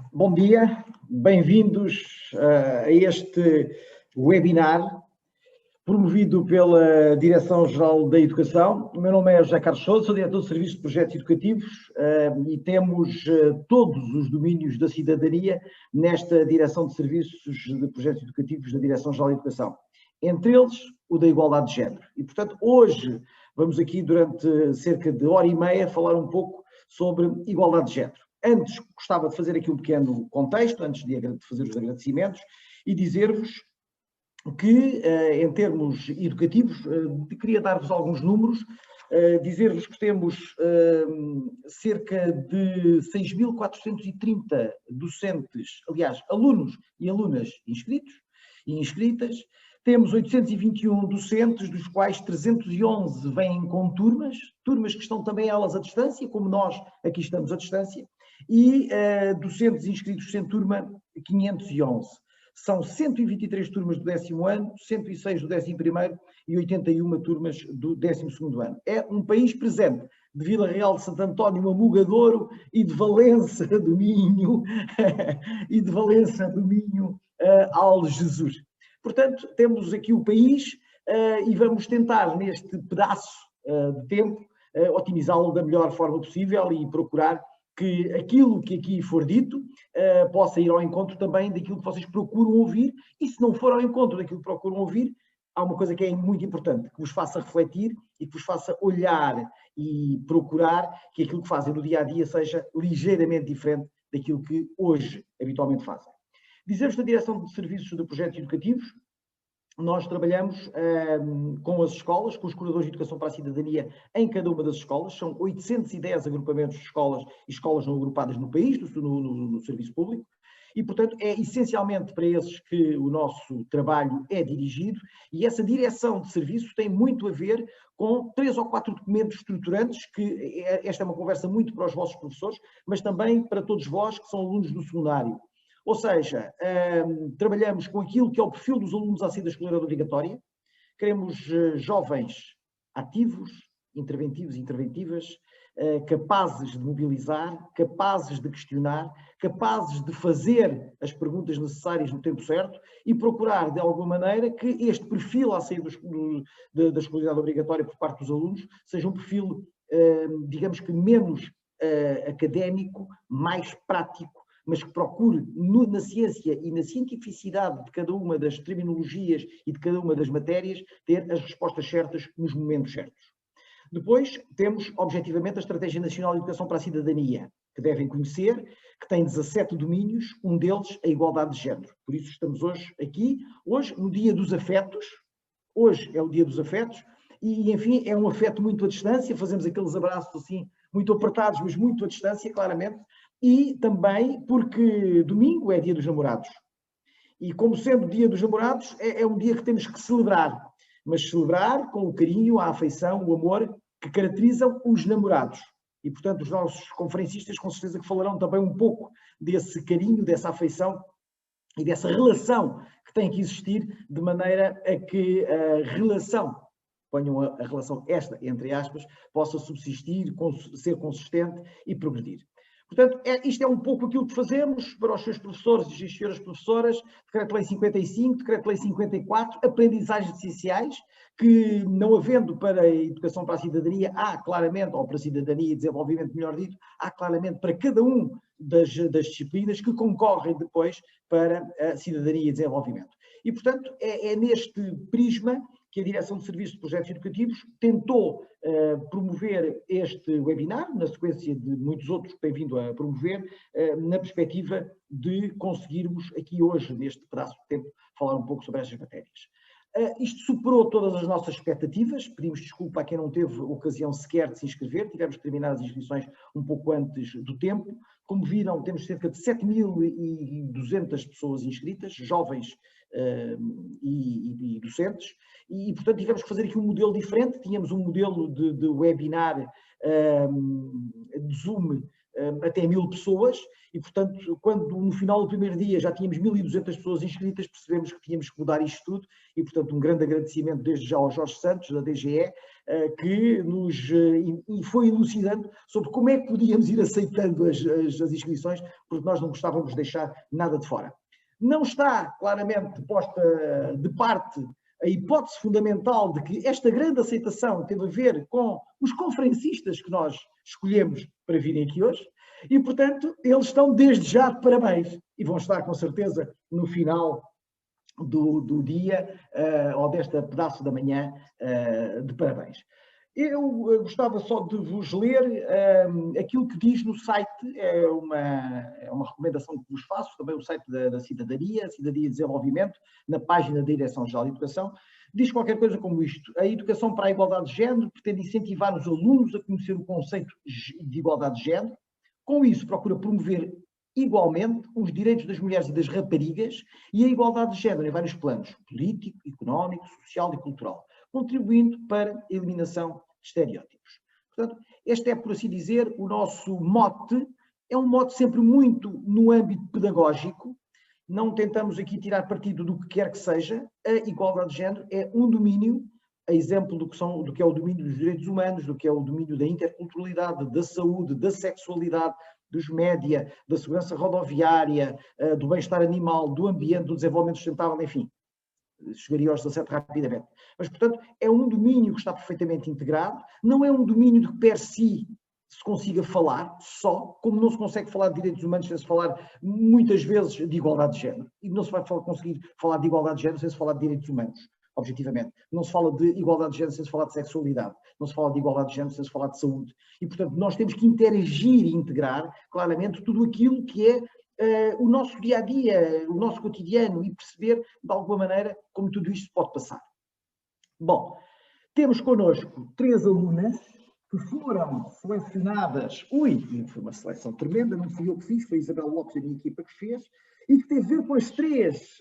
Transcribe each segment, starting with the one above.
Bom dia, bem-vindos a este webinar promovido pela Direção-Geral da Educação. O meu nome é José Carlos Sousa, sou diretor de Serviços de Projetos Educativos e temos todos os domínios da cidadania nesta Direção de Serviços de Projetos Educativos da Direção-Geral da Educação. Entre eles, o da igualdade de género. E, portanto, hoje vamos aqui durante cerca de hora e meia falar um pouco sobre igualdade de género. Antes, gostava de fazer aqui um pequeno contexto, antes de fazer os agradecimentos, e dizer-vos que, em termos educativos, queria dar-vos alguns números, dizer-vos que temos cerca de 6.430 docentes, aliás, alunos e alunas inscritos e inscritas. Temos 821 docentes, dos quais 311 vêm com turmas que estão também elas à distância, como nós aqui estamos à distância, e docentes inscritos sem turma, 511. São 123 turmas do 10º ano, 106 do 11º e 81 turmas do 12º ano. É um país presente de Vila Real de Santo António, Amugadouro e de Valença do Minho, Algesur. Portanto, temos aqui o país e vamos tentar, neste pedaço de tempo, otimizá-lo da melhor forma possível e procurar que aquilo que aqui for dito possa ir ao encontro também daquilo que vocês procuram ouvir, e se não for ao encontro daquilo que procuram ouvir, há uma coisa que é muito importante, que vos faça refletir e que vos faça olhar e procurar que aquilo que fazem no dia-a-dia seja ligeiramente diferente daquilo que hoje habitualmente fazem. Dizer-vos da Direção de Serviços de Projetos Educativos, nós trabalhamos com as escolas, com os curadores de educação para a cidadania em cada uma das escolas. São 810 agrupamentos de escolas e escolas não agrupadas no país, no serviço público, e, portanto, é essencialmente para esses que o nosso trabalho é dirigido, e essa direção de serviço tem muito a ver com 3 ou 4 documentos estruturantes, que esta é uma conversa muito para os vossos professores, mas também para todos vós que são alunos do secundário. Ou seja, trabalhamos com aquilo que é o perfil dos alunos a sair da escolaridade obrigatória. Queremos jovens ativos, interventivos e interventivas, capazes de mobilizar, capazes de questionar, capazes de fazer as perguntas necessárias no tempo certo e procurar, de alguma maneira, que este perfil a sair da escolaridade obrigatória por parte dos alunos seja um perfil, digamos que menos académico, mais prático, mas que procure na ciência e na cientificidade de cada uma das terminologias e de cada uma das matérias ter as respostas certas nos momentos certos. Depois temos, objetivamente, a Estratégia Nacional de Educação para a Cidadania, que devem conhecer, que tem 17 domínios, um deles a igualdade de género. Por isso estamos hoje aqui, hoje no Dia dos Afetos, hoje é o Dia dos Afetos, e enfim é um afeto muito à distância, fazemos aqueles abraços assim, muito apertados, mas muito à distância, claramente, e também porque domingo é Dia dos Namorados. E como sendo Dia dos Namorados, é um dia que temos que celebrar, mas celebrar com o carinho, a afeição, o amor que caracterizam os namorados. E, portanto, os nossos conferencistas com certeza que falarão também um pouco desse carinho, dessa afeição e dessa relação que tem que existir, de maneira a que a relação, ponham a relação esta, entre aspas, possa subsistir, ser consistente e progredir. Portanto, isto é um pouco aquilo que fazemos para os seus professores e as senhoras professoras, Decreto-Lei 55, Decreto-Lei 54, aprendizagens essenciais, que não havendo para a educação para a cidadania, há claramente, ou para a cidadania e desenvolvimento, melhor dito, há claramente para cada um das disciplinas que concorrem depois para a cidadania e desenvolvimento. E, portanto, é neste prisma que a Direção de Serviços de Projetos Educativos tentou promover este webinar, na sequência de muitos outros que tem vindo a promover, na perspectiva de conseguirmos aqui hoje, neste pedaço de tempo, falar um pouco sobre estas matérias. Isto superou todas as nossas expectativas, pedimos desculpa a quem não teve ocasião sequer de se inscrever, tivemos que terminar as inscrições um pouco antes do tempo. Como viram, temos cerca de 7.200 pessoas inscritas, jovens e docentes, e portanto tivemos que fazer aqui um modelo diferente. Tínhamos um modelo de webinar de Zoom até 1000 pessoas, e portanto, quando no final do primeiro dia já tínhamos 1200 pessoas inscritas, percebemos que tínhamos que mudar isto tudo, e portanto um grande agradecimento desde já ao Jorge Santos, da DGE, que nos foi elucidando sobre como é que podíamos ir aceitando as inscrições, porque nós não gostávamos de deixar nada de fora. Não está claramente posta de parte a hipótese fundamental de que esta grande aceitação teve a ver com os conferencistas que nós escolhemos para virem aqui hoje, e, portanto, eles estão desde já de parabéns, e vão estar com certeza no final do dia, ou desta pedaço da manhã, de parabéns. Eu gostava só de vos ler aquilo que diz no site, é uma recomendação que vos faço, também o site da Cidadania e Desenvolvimento, na página da Direção-Geral de Educação, diz qualquer coisa como isto: a educação para a igualdade de género pretende incentivar os alunos a conhecer o conceito de igualdade de género, com isso procura promover igualmente os direitos das mulheres e das raparigas e a igualdade de género em vários planos, político, económico, social e cultural, contribuindo para a eliminação de estereótipos. Portanto, este é, por assim dizer, o nosso mote. É um mote sempre muito no âmbito pedagógico, não tentamos aqui tirar partido do que quer que seja. A igualdade de género é um domínio, a exemplo do que é o domínio dos direitos humanos, do que é o domínio da interculturalidade, da saúde, da sexualidade, dos média, da segurança rodoviária, do bem-estar animal, do ambiente, do desenvolvimento sustentável, enfim. Chegaria aos 17 rapidamente. Mas, portanto, é um domínio que está perfeitamente integrado, não é um domínio de que per si se consiga falar só, como não se consegue falar de direitos humanos sem se falar muitas vezes de igualdade de género. E não se vai conseguir falar de igualdade de género sem se falar de direitos humanos, objetivamente. Não se fala de igualdade de género sem se falar de sexualidade. Não se fala de igualdade de género sem se falar de saúde. E, portanto, nós temos que interagir e integrar claramente tudo aquilo que é o nosso dia-a-dia, o nosso cotidiano, e perceber, de alguma maneira, como tudo isto pode passar. Bom, temos connosco 3 alunas que foram selecionadas. Ui, foi uma seleção tremenda, não fui eu que fiz, foi a Isabel Lopes, a minha equipa, que fez, e que teve a ver com as 3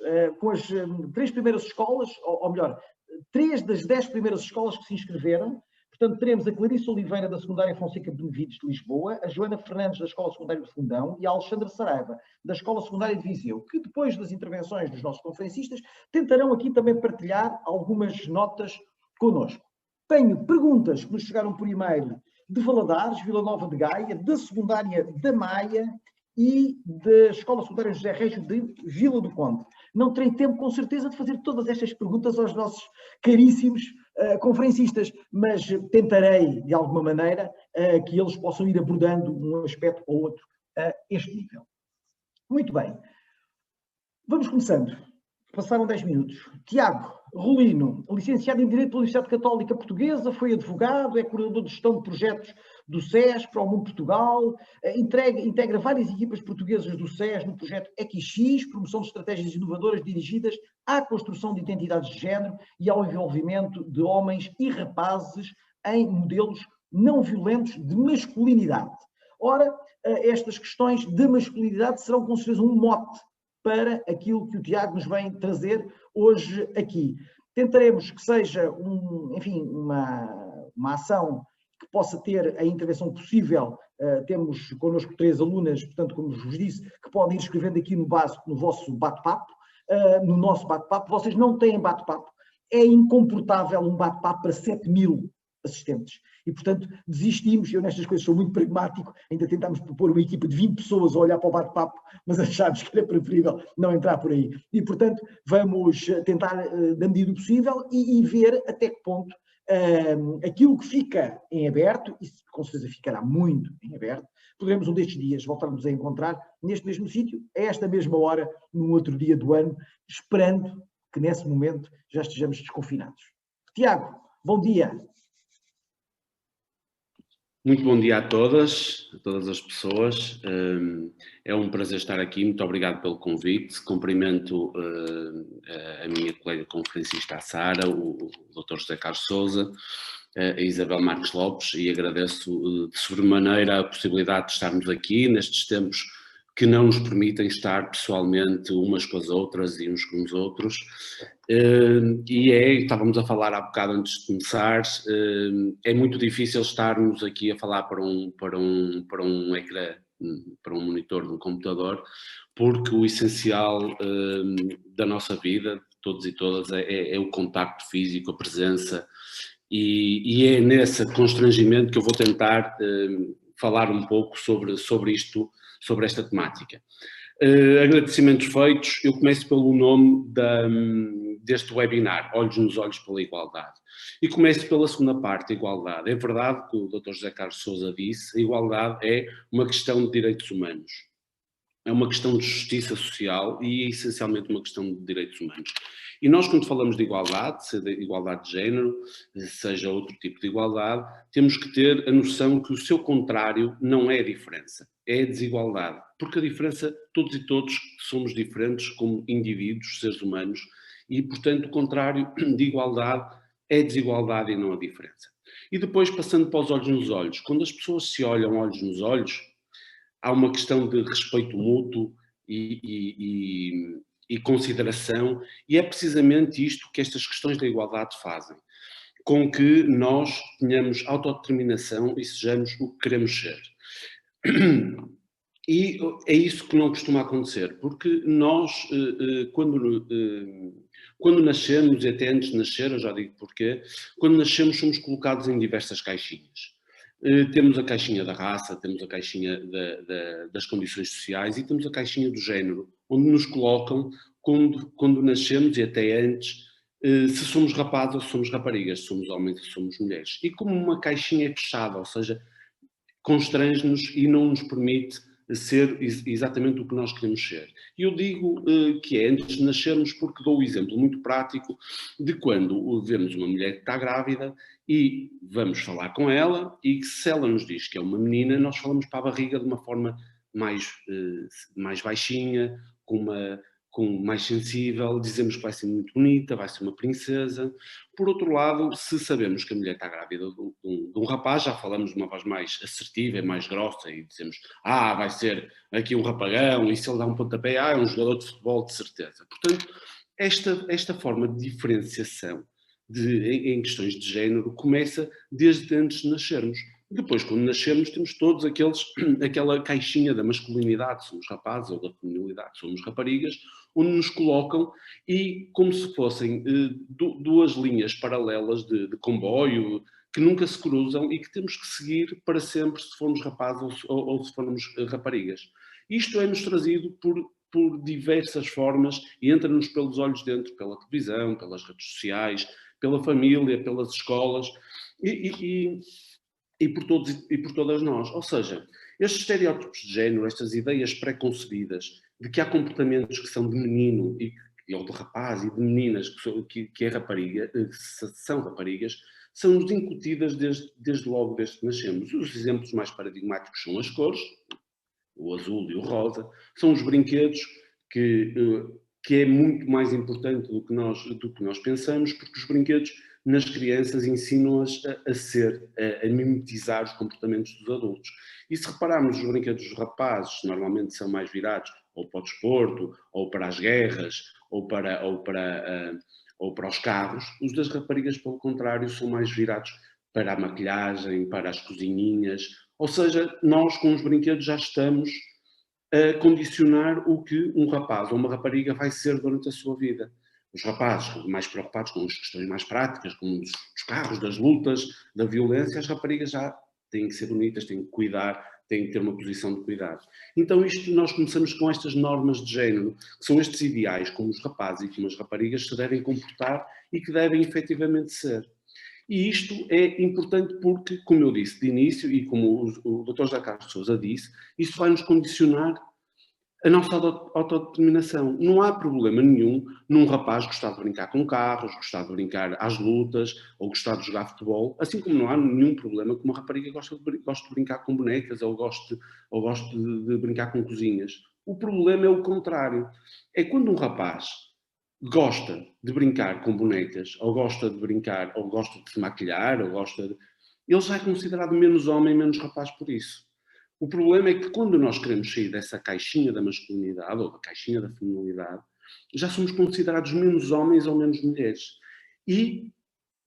primeiras escolas, ou melhor, 3 das 10 primeiras escolas que se inscreveram. Portanto, teremos a Clarice Oliveira, da secundária Fonseca Benevides, de Lisboa, a Joana Fernandes, da Escola Secundária de Fundão, e a Alexandra Saraiva, da Escola Secundária de Viseu, que depois das intervenções dos nossos conferencistas, tentarão aqui também partilhar algumas notas connosco. Tenho perguntas que nos chegaram por e-mail de Valadares, Vila Nova de Gaia, da secundária da Maia e da Escola Secundária José Régio de Vila do Conde. Não terei tempo, com certeza, de fazer todas estas perguntas aos nossos caríssimos conferencistas, mas tentarei, de alguma maneira, que eles possam ir abordando um aspecto ou outro a este nível. Muito bem. Vamos começando. Passaram 10 minutos. Tiago Rolino, licenciado em Direito pela Universidade Católica Portuguesa, foi advogado, é coordenador de gestão de projetos do SES para o Mundo Portugal, integra várias equipas portuguesas do SES no projeto EQX, promoção de estratégias inovadoras dirigidas à construção de identidades de género e ao envolvimento de homens e rapazes em modelos não violentos de masculinidade. Ora, estas questões de masculinidade serão com certeza um mote para aquilo que o Tiago nos vem trazer hoje aqui. Tentaremos que seja uma ação que possa ter a intervenção possível. Temos connosco 3 alunas, portanto, como vos disse, que podem ir escrevendo aqui no vosso bate-papo, no nosso bate-papo. Vocês não têm bate-papo. É incomportável um bate-papo para 7.000 assistentes. E, portanto, desistimos. Eu nestas coisas sou muito pragmático, ainda tentámos propor uma equipa de 20 pessoas a olhar para o bate-papo, mas achámos que era preferível não entrar por aí. E, portanto, vamos tentar, na medida do possível, e ver até que ponto aquilo que fica em aberto, e com certeza ficará muito em aberto, poderemos um destes dias voltarmos a encontrar neste mesmo sítio, a esta mesma hora, num outro dia do ano, esperando que nesse momento já estejamos desconfinados. Tiago, bom dia. Muito bom dia a todas as pessoas. É um prazer estar aqui, muito obrigado pelo convite. Cumprimento a minha colega conferencista, a Sara, o Dr. José Carlos Sousa, a Isabel Marques Lopes, e agradeço de sobremaneira a possibilidade de estarmos aqui nestes tempos que não nos permitem estar pessoalmente umas com as outras e uns com os outros. Estávamos a falar há bocado antes de começar, é muito difícil estarmos aqui a falar para um ecrã para um monitor de um computador, porque o essencial da nossa vida, de todos e todas, é o contacto físico, a presença, e é nesse constrangimento que eu vou tentar falar um pouco sobre isto, sobre esta temática. Agradecimentos feitos, eu começo pelo nome deste webinar, Olhos nos Olhos pela Igualdade. E começo pela segunda parte, a igualdade. É verdade que o Dr. José Carlos Sousa disse, a igualdade é uma questão de direitos humanos. É uma questão de justiça social e é essencialmente uma questão de direitos humanos. E nós, quando falamos de igualdade, seja igualdade de género, seja outro tipo de igualdade, temos que ter a noção que o seu contrário não é a diferença, é a desigualdade. Porque a diferença, todos e todos somos diferentes como indivíduos, seres humanos, e, portanto, o contrário de igualdade é a desigualdade e não a diferença. E depois, passando para os olhos nos olhos, quando as pessoas se olham olhos nos olhos, há uma questão de respeito mútuo e consideração, e é precisamente isto que estas questões da igualdade fazem, com que nós tenhamos autodeterminação e sejamos o que queremos ser. E é isso que não costuma acontecer, porque nós, quando nascemos, e até antes de nascer, eu já digo porquê, quando nascemos somos colocados em diversas caixinhas. Temos a caixinha da raça, temos a caixinha das condições sociais e temos a caixinha do género, onde nos colocam, quando nascemos e até antes, se somos rapazes ou se somos raparigas, se somos homens ou se somos mulheres. E como uma caixinha é fechada, ou seja, constrange-nos e não nos permite ser exatamente o que nós queremos ser. E eu digo que é antes de nascermos porque dou o exemplo muito prático de quando vemos uma mulher que está grávida e vamos falar com ela e que se ela nos diz que é uma menina, nós falamos para a barriga de uma forma mais baixinha, mais sensível, dizemos que vai ser muito bonita, vai ser uma princesa. Por outro lado, se sabemos que a mulher está grávida de um rapaz, já falamos de uma voz mais assertiva e mais grossa e dizemos, vai ser aqui um rapagão e se ele dá um pontapé, é um jogador de futebol de certeza. Portanto, esta forma de diferenciação em questões de género começa desde antes de nascermos. Depois, quando nascermos, temos todos aquela caixinha da masculinidade, somos rapazes, ou da feminilidade, somos raparigas, onde nos colocam e como se fossem duas linhas paralelas de comboio que nunca se cruzam e que temos que seguir para sempre se formos rapazes ou se formos raparigas. Isto é-nos trazido por diversas formas e entra-nos pelos olhos dentro, pela televisão, pelas redes sociais, pela família, pelas escolas e por todos e por todas nós. Ou seja, estes estereótipos de género, estas ideias pré-concebidas de que há comportamentos que são de menino ou de rapaz e de meninas que é rapariga, que são raparigas, são-nos incutidas desde logo, desde que nascemos. Os exemplos mais paradigmáticos são as cores, o azul e o rosa, são os brinquedos que é muito mais importante do que nós pensamos, porque os brinquedos nas crianças ensinam-as a mimetizar os comportamentos dos adultos. E se repararmos, os brinquedos dos rapazes normalmente são mais virados ou para o desporto, ou para as guerras, ou para os carros. Os das raparigas, pelo contrário, são mais virados para a maquilhagem, para as cozinhinhas. Ou seja, nós com os brinquedos já estamos a condicionar o que um rapaz ou uma rapariga vai ser durante a sua vida. Os rapazes mais preocupados com as questões mais práticas, como os carros, das lutas, da violência, as raparigas já têm que ser bonitas, têm que cuidar, têm que ter uma posição de cuidado. Então nós começamos com estas normas de género, que são estes ideais, como os rapazes e como as raparigas se devem comportar e que devem efetivamente ser. E isto é importante porque, como eu disse de início e como o Dr. José Carlos Sousa disse, isso vai nos condicionar a nossa autodeterminação. Não há problema nenhum num rapaz gostar de brincar com carros, gostar de brincar às lutas ou gostar de jogar futebol, assim como não há nenhum problema que uma rapariga goste de brincar com bonecas ou goste de brincar com cozinhas. O problema é o contrário. É quando um rapaz gosta de brincar com bonecas, ou gosta de brincar, ou gosta de se maquilhar, ele já é considerado menos homem, menos rapaz por isso. O problema é que quando nós queremos sair dessa caixinha da masculinidade, ou da caixinha da feminilidade, já somos considerados menos homens ou menos mulheres. E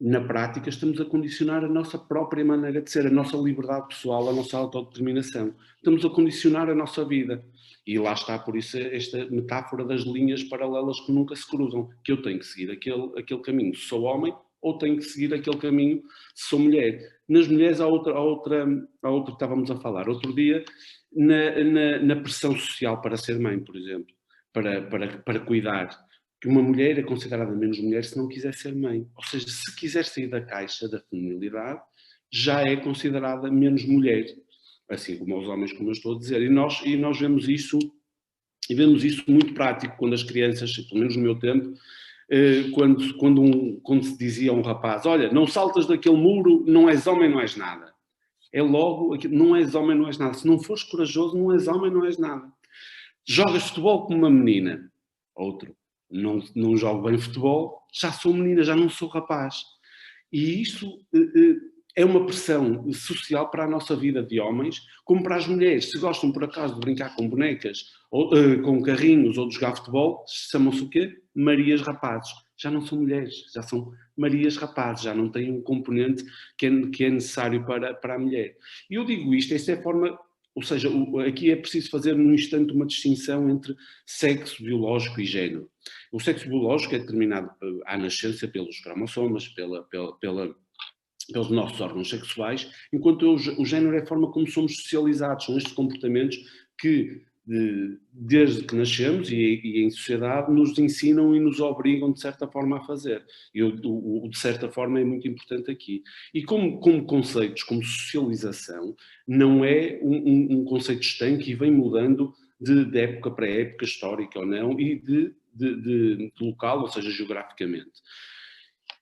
na prática, estamos a condicionar a nossa própria maneira de ser, a nossa liberdade pessoal, a nossa autodeterminação. Estamos a condicionar a nossa vida. E lá está, por isso, esta metáfora das linhas paralelas que nunca se cruzam, que eu tenho que seguir aquele caminho se sou homem, ou tenho que seguir aquele caminho se sou mulher. Nas mulheres há outra que estávamos a falar. Outro dia, na pressão social para ser mãe, por exemplo, para cuidar, que uma mulher é considerada menos mulher se não quiser ser mãe. Ou seja, se quiser sair da caixa da feminilidade, já é considerada menos mulher. Assim como os homens, como eu estou a dizer. E nós vemos isso muito prático quando as crianças, pelo menos no meu tempo, quando se dizia a um rapaz, olha, não saltas daquele muro, não és homem, não és nada. É logo, não és homem, não és nada. Se não fores corajoso, não és homem, não és nada. Jogas futebol como uma menina. Outro, não jogo bem futebol, já sou menina, já não sou rapaz. E isso é uma pressão social para a nossa vida de homens, como para as mulheres. Se gostam, por acaso, de brincar com bonecas, ou, com carrinhos ou de jogar futebol, chamam-se o quê? Marias rapazes. Já não são mulheres, já são Marias rapazes, já não têm um componente que é necessário para a mulher. E eu digo isto, esta é a forma... Ou seja, aqui é preciso fazer num instante uma distinção entre sexo biológico e género. O sexo biológico é determinado à nascença pelos cromossomas, pelos nossos órgãos sexuais, enquanto o género é a forma como somos socializados. São estes comportamentos que, desde que nascemos e em sociedade, nos ensinam e nos obrigam, de certa forma, a fazer. E o de certa forma é muito importante aqui. E como conceitos, como socialização, não é um conceito estanque e vem mudando de época para época, histórica ou não, e de local, ou seja, geograficamente.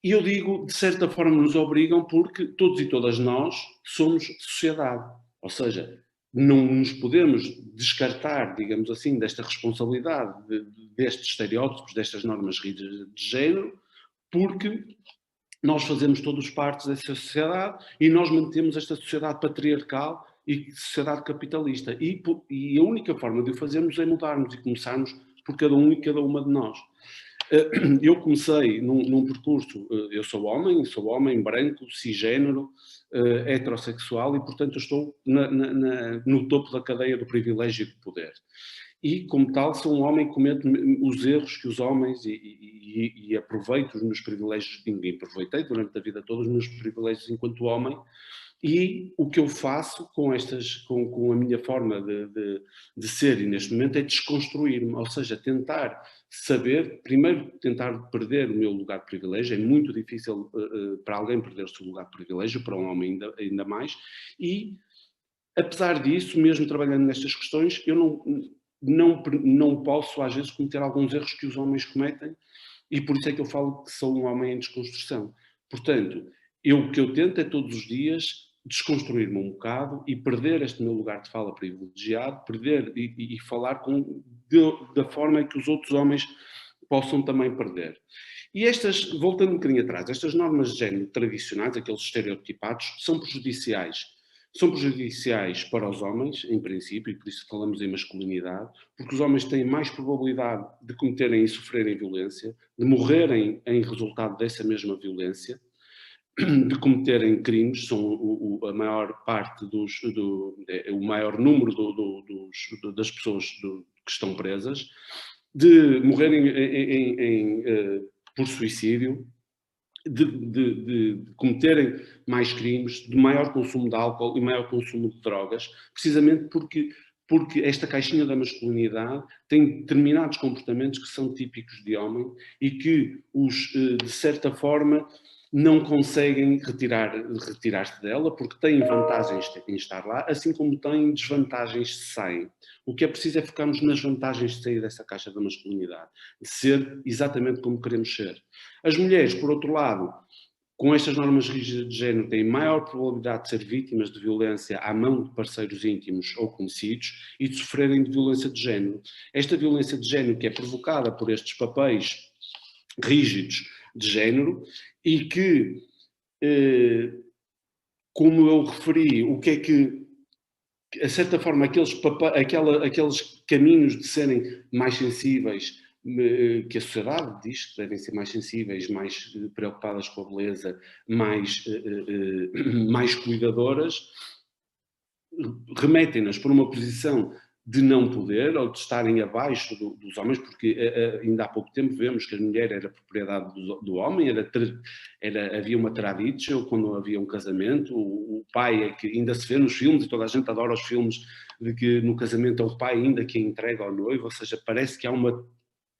E eu digo, de certa forma, nos obrigam porque todos e todas nós somos sociedade. Ou seja, não nos podemos descartar, digamos assim, desta responsabilidade, destes estereótipos, destas normas rígidas de género, porque nós fazemos todos parte dessa sociedade e nós mantemos esta sociedade patriarcal e sociedade capitalista. E a única forma de o fazermos é mudarmos e começarmos por cada um e cada uma de nós. Eu comecei num percurso, eu sou homem branco, cisgênero, heterossexual e, portanto, eu estou no topo da cadeia do privilégio e do poder. E, como tal, sou um homem que comete os erros que os homens e aproveito os meus privilégios, e aproveitei durante a vida toda os meus privilégios enquanto homem. E o que eu faço com a minha forma de ser e neste momento é desconstruir-me, ou seja, tentar saber, primeiro tentar perder o meu lugar de privilégio, é muito difícil para alguém perder o seu lugar de privilégio, para um homem ainda mais, e apesar disso, mesmo trabalhando nestas questões, eu não posso às vezes cometer alguns erros que os homens cometem, e por isso é que eu falo que sou um homem em desconstrução. Portanto, o que eu tento é todos os dias desconstruir-me um bocado e perder este meu lugar de fala privilegiado, perder e falar da forma que os outros homens possam também perder. E voltando um bocadinho atrás, estas normas de género tradicionais, aqueles estereotipados, são prejudiciais. São prejudiciais para os homens, em princípio, e por isso falamos em masculinidade, porque os homens têm mais probabilidade de cometerem e sofrerem violência, de morrerem em resultado dessa mesma violência, de cometerem crimes, são a maior parte o maior número das pessoas que estão presas, de morrerem por suicídio, de cometerem mais crimes, de maior consumo de álcool e maior consumo de drogas, precisamente porque esta caixinha da masculinidade tem determinados comportamentos que são típicos de homem e que de certa forma, não conseguem retirar-se dela porque têm vantagens em estar lá, assim como têm desvantagens se saem. O que é preciso é focarmos nas vantagens de sair dessa caixa da masculinidade, de ser exatamente como queremos ser. As mulheres, por outro lado, com estas normas rígidas de género, têm maior probabilidade de ser vítimas de violência à mão de parceiros íntimos ou conhecidos e de sofrerem de violência de género. Esta violência de género que é provocada por estes papéis rígidos de género e que, como eu referi, o que é que, a certa forma, aqueles caminhos de serem mais sensíveis, que a sociedade diz que devem ser mais sensíveis, mais preocupadas com a beleza, mais cuidadoras, remetem-nas por uma posição de não poder ou de estarem abaixo dos homens, porque ainda há pouco tempo vemos que a mulher era propriedade do homem, havia uma tradição quando havia um casamento, o pai é que ainda se vê nos filmes, e toda a gente adora os filmes, de que no casamento é o pai ainda que entrega ao noivo, ou seja, parece que há uma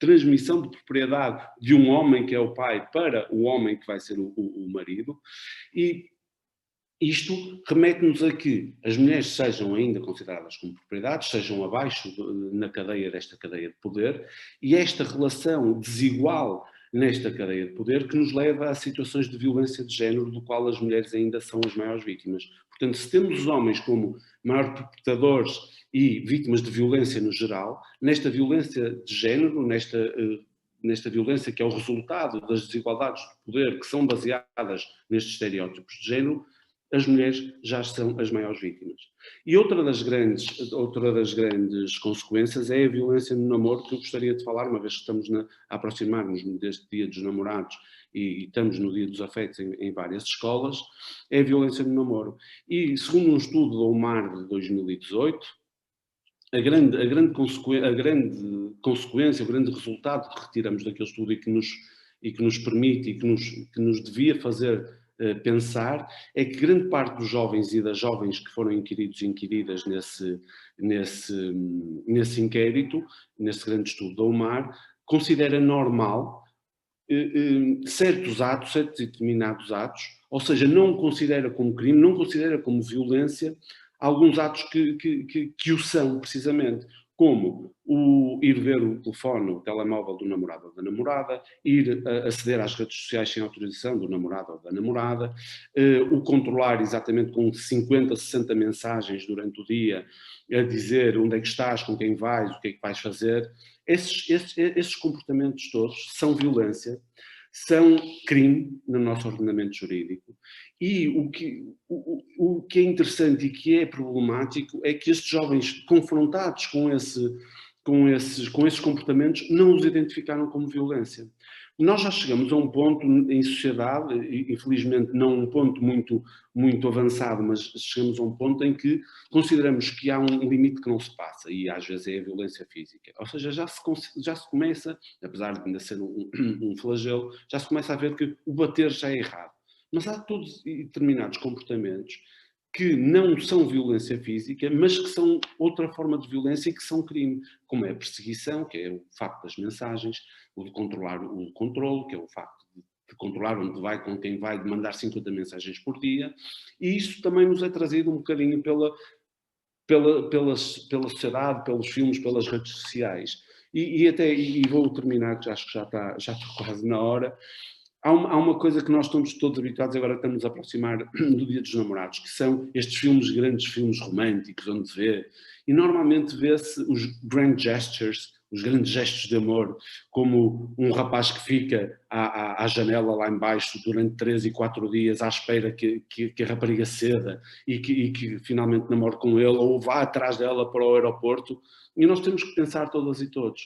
transmissão de propriedade de um homem que é o pai para o homem que vai ser o marido, e isto remete-nos a que as mulheres sejam ainda consideradas como propriedades, sejam abaixo na cadeia desta cadeia de poder, e esta relação desigual nesta cadeia de poder que nos leva a situações de violência de género, do qual as mulheres ainda são as maiores vítimas. Portanto, se temos os homens como maiores perpetradores e vítimas de violência no geral, nesta violência de género, nesta violência que é o resultado das desigualdades de poder que são baseadas nestes estereótipos de género, as mulheres já são as maiores vítimas. E outra das grandes consequências é a violência no namoro, que eu gostaria de falar, uma vez que estamos a aproximar-nos deste Dia dos Namorados e estamos no Dia dos Afetos em várias escolas, é a violência no namoro. E segundo um estudo da UMAR de 2018, a grande consequência, o grande resultado que retiramos daquele estudo e que nos permite e que nos devia fazer pensar, é que grande parte dos jovens e das jovens que foram inquiridos e inquiridas nesse inquérito, nesse grande estudo da UMAR, considera normal certos determinados atos, ou seja, não considera como crime, não considera como violência alguns atos que o são, precisamente, como ir ver o telefone, o telemóvel do namorado ou da namorada, ir aceder às redes sociais sem autorização do namorado ou da namorada, o controlar exatamente com 50, 60 mensagens durante o dia, a dizer onde é que estás, com quem vais, o que é que vais fazer. Esses comportamentos todos são violência, são crime no nosso ordenamento jurídico. E o que é interessante e que é problemático é que estes jovens, confrontados com esses comportamentos, não os identificaram como violência. Nós já chegamos a um ponto em sociedade, infelizmente não um ponto muito, muito avançado, mas chegamos a um ponto em que consideramos que há um limite que não se passa, e às vezes é a violência física. Ou seja, já se começa, apesar de ainda ser um flagelo, já se começa a ver que o bater já é errado. Mas há todos determinados comportamentos que não são violência física, mas que são outra forma de violência e que são crime, como é a perseguição, que é o facto das mensagens, o de controlar o controle, que é o facto de controlar onde vai, com quem vai, de mandar 50 mensagens por dia, e isso também nos é trazido um bocadinho pela sociedade, pelos filmes, pelas redes sociais. E vou terminar, que acho que já está quase na hora. Há uma coisa que nós estamos todos habituados, agora estamos a aproximar do Dia dos Namorados, que são estes filmes, grandes filmes românticos, onde se vê, e normalmente vê-se os grand gestures, os grandes gestos de amor, como um rapaz que fica à janela lá embaixo durante 3 e 4 dias à espera que a rapariga ceda e que finalmente namore com ele, ou vá atrás dela para o aeroporto, e nós temos que pensar todas e todos.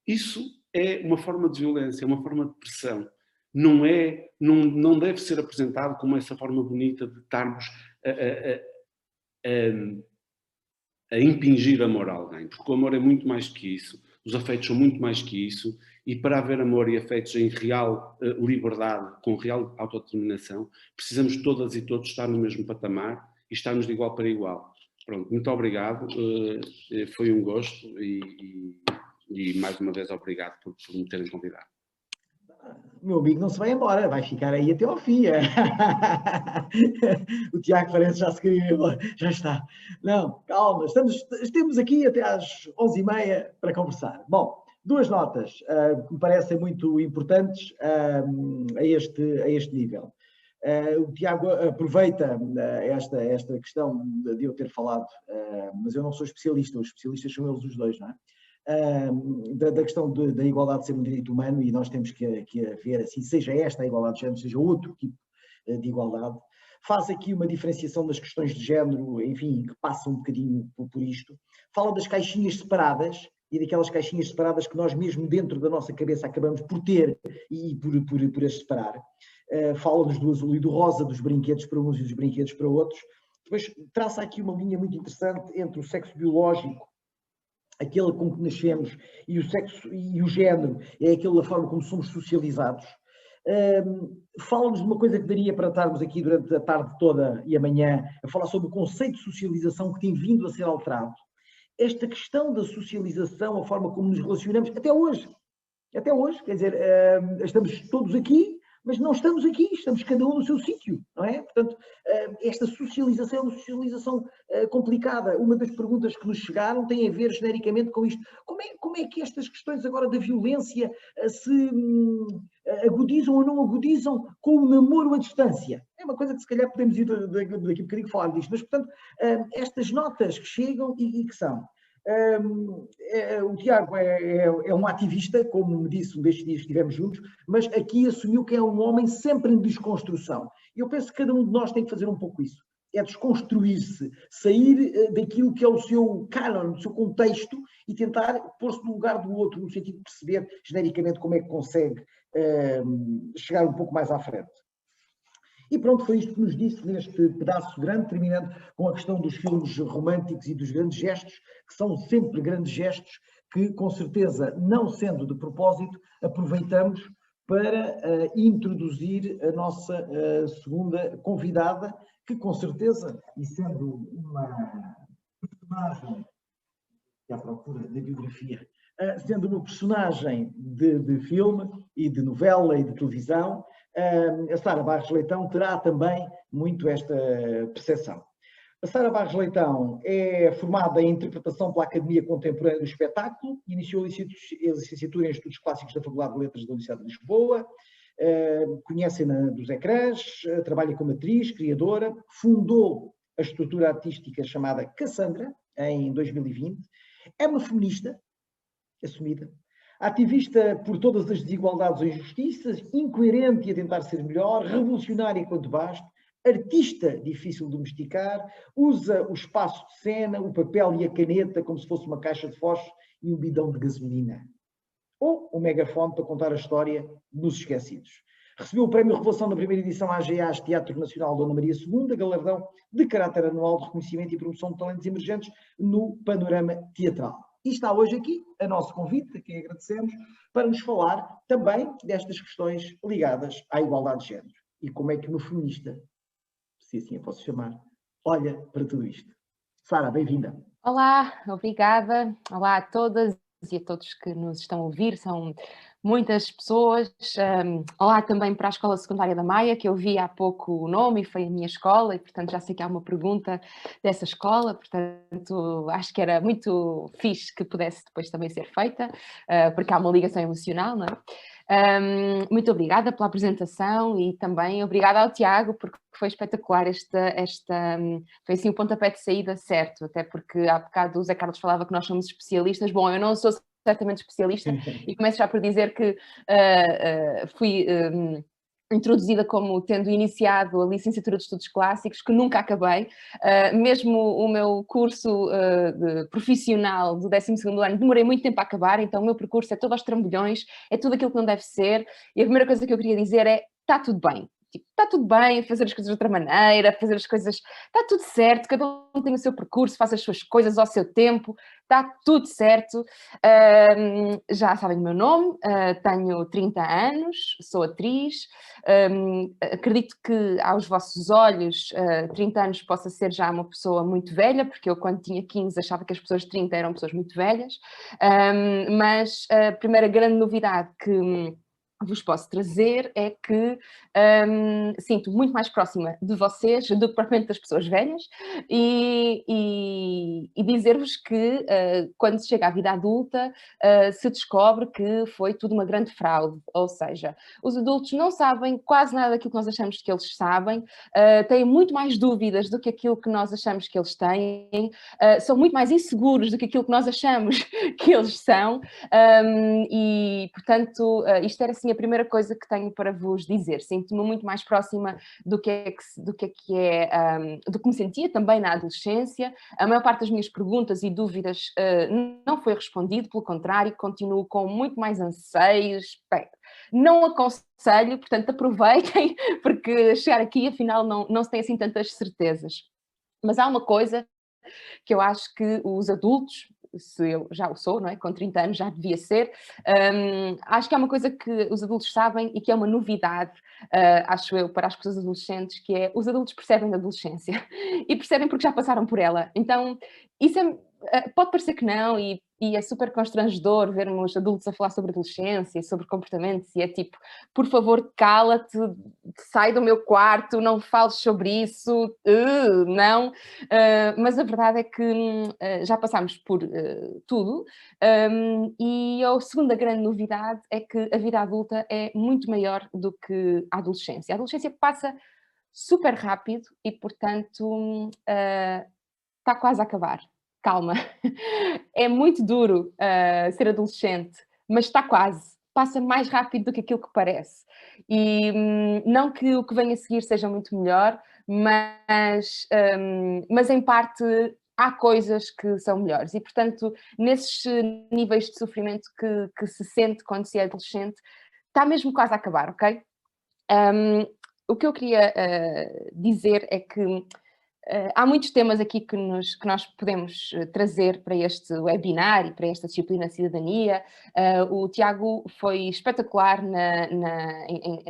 Isso é uma forma de violência, é uma forma de pressão. Não deve ser apresentado como essa forma bonita de estarmos a impingir amor a alguém, porque o amor é muito mais que isso, os afetos são muito mais que isso, e para haver amor e afetos em real liberdade, com real autodeterminação, precisamos todas e todos estar no mesmo patamar e estarmos de igual para igual. Pronto, muito obrigado, foi um gosto e mais uma vez obrigado por me terem convidado. Meu amigo não se vai embora, vai ficar aí até ao fim. O Tiago parece já se queria ir embora, já está. Não, calma, estamos aqui até às 11h30 para conversar. Bom, 2 notas que me parecem muito importantes a este nível. O Tiago aproveita esta questão de eu ter falado, mas eu não sou especialista, os especialistas são eles os dois, não é? Da questão da igualdade de ser um direito humano, e nós temos que ver, assim, seja esta a igualdade de género, seja outro tipo de igualdade, faz aqui uma diferenciação das questões de género, enfim, que passa um bocadinho por isto. Fala das caixinhas separadas, e daquelas caixinhas separadas que nós mesmo dentro da nossa cabeça acabamos por ter e por as separar. Fala-nos do azul e do rosa, dos brinquedos para uns e dos brinquedos para outros. Depois traça aqui uma linha muito interessante entre o sexo biológico, aquele com que nascemos, e o sexo e o género, é aquela forma como somos socializados. Fala-nos de uma coisa que daria para estarmos aqui durante a tarde toda e amanhã a falar sobre o conceito de socialização que tem vindo a ser alterado. Esta questão da socialização, a forma como nos relacionamos, até hoje, quer dizer, estamos todos aqui, mas não estamos aqui, estamos cada um no seu sítio, não é? Portanto, esta socialização é uma socialização complicada. Uma das perguntas que nos chegaram tem a ver genericamente com isto. Como é que estas questões agora da violência se agudizam ou não agudizam com o namoro à distância? É uma coisa que se calhar podemos ir daqui a bocadinho falar disto, mas portanto, estas notas que chegam e que são. O Tiago é um ativista, como me disse um destes dias que estivemos juntos, mas aqui assumiu que é um homem sempre em desconstrução. E eu penso que cada um de nós tem que fazer um pouco isso. É desconstruir-se, sair daquilo que é o seu canon, o seu contexto e tentar pôr-se no lugar do outro, no sentido de perceber genericamente como é que consegue chegar um pouco mais à frente. E pronto, foi isto que nos disse neste pedaço grande, terminando com a questão dos filmes românticos e dos grandes gestos, que são sempre grandes gestos que, com certeza, não sendo de propósito, aproveitamos para introduzir a nossa segunda convidada, que com certeza, e sendo uma personagem, à procura da biografia, sendo uma personagem de filme e de novela e de televisão, a Sara Barros Leitão terá também muito esta percepção. A Sara Barros Leitão é formada em interpretação pela Academia Contemporânea do Espetáculo, iniciou a licenciatura em Estudos Clássicos da Faculdade de Letras da Universidade de Lisboa, conhece-na dos ecrãs, trabalha como atriz, criadora, fundou a estrutura artística chamada Cassandra, em 2020, é uma feminista assumida, ativista por todas as desigualdades e injustiças, incoerente e a tentar ser melhor, revolucionária quanto baste, artista difícil de domesticar, usa o espaço de cena, o papel e a caneta como se fosse uma caixa de fósforo e um bidão de gasolina. Ou um megafone para contar a história nos esquecidos. Recebeu o Prémio Revelação na primeira edição AGAs Teatro Nacional Dona Maria II, galardão de caráter anual de reconhecimento e promoção de talentos emergentes no panorama teatral. E está hoje aqui a nosso convite, a quem agradecemos, para nos falar também destas questões ligadas à igualdade de género. E como é que uma feminista, se assim a posso chamar, olha para tudo isto. Sara, bem-vinda. Olá, obrigada. Olá a todas e a todos que nos estão a ouvir, são muitas pessoas. Olá também para a Escola Secundária da Maia, que eu vi há pouco o nome e foi a minha escola e, portanto, já sei que há uma pergunta dessa escola, portanto, acho que era muito fixe que pudesse depois também ser feita, porque há uma ligação emocional, não é? Muito obrigada pela apresentação e também obrigada ao Tiago, porque foi espetacular foi assim o pontapé de saída certo, até porque há bocado o Zé Carlos falava que nós somos especialistas. Bom, eu não sou certamente especialista e começo já por dizer que fui introduzida como tendo iniciado a licenciatura de Estudos Clássicos, que nunca acabei, mesmo o meu curso profissional do 12º ano demorei muito tempo a acabar, então o meu percurso é todo aos trambolhões, é tudo aquilo que não deve ser, e a primeira coisa que eu queria dizer é, está tudo bem. Tipo, está tudo bem fazer as coisas de outra maneira, fazer as coisas... Está tudo certo, cada um tem o seu percurso, faz as suas coisas ao seu tempo, está tudo certo. Já sabem o meu nome, tenho 30 anos, sou atriz. Acredito que aos vossos olhos 30 anos possa ser já uma pessoa muito velha, porque eu quando tinha 15 achava que as pessoas de 30 eram pessoas muito velhas. Mas a primeira grande novidade que vos posso trazer é que sinto muito mais próxima de vocês do que propriamente das pessoas velhas e dizer-vos que quando se chega à vida adulta se descobre que foi tudo uma grande fraude, ou seja, os adultos não sabem quase nada daquilo que nós achamos que eles sabem, têm muito mais dúvidas do que aquilo que nós achamos que eles têm, são muito mais inseguros do que aquilo que nós achamos que eles são, e portanto isto era assim a primeira coisa que tenho para vos dizer. Sinto-me muito mais próxima do que me sentia também na adolescência. A maior parte das minhas perguntas e dúvidas não foi respondido, pelo contrário, continuo com muito mais anseios. Bem, não aconselho, portanto aproveitem, porque chegar aqui afinal não se tem assim tantas certezas. Mas há uma coisa que eu acho que os adultos, se eu já o sou, não é? Com 30 anos já devia ser, acho que é uma coisa que os adultos sabem e que é uma novidade, acho eu, para as pessoas adolescentes, que é os adultos percebem da adolescência e percebem porque já passaram por ela. Então, isso pode parecer que não e é super constrangedor vermos adultos a falar sobre adolescência e sobre comportamentos e é tipo, por favor, cala-te, sai do meu quarto, não fales sobre isso, não. Mas a verdade é que já passámos por tudo e a segunda grande novidade é que a vida adulta é muito maior do que a adolescência. A adolescência passa super rápido e, portanto, está quase a acabar. Calma. É muito duro ser adolescente, mas está quase. Passa mais rápido do que aquilo que parece. E não que o que vem a seguir seja muito melhor, mas em parte há coisas que são melhores. E, portanto, nesses níveis de sofrimento que se sente quando se é adolescente, está mesmo quase a acabar, ok? O que eu queria dizer é que há muitos temas aqui que nós podemos trazer para este webinar e para esta disciplina de cidadania. O Tiago foi espetacular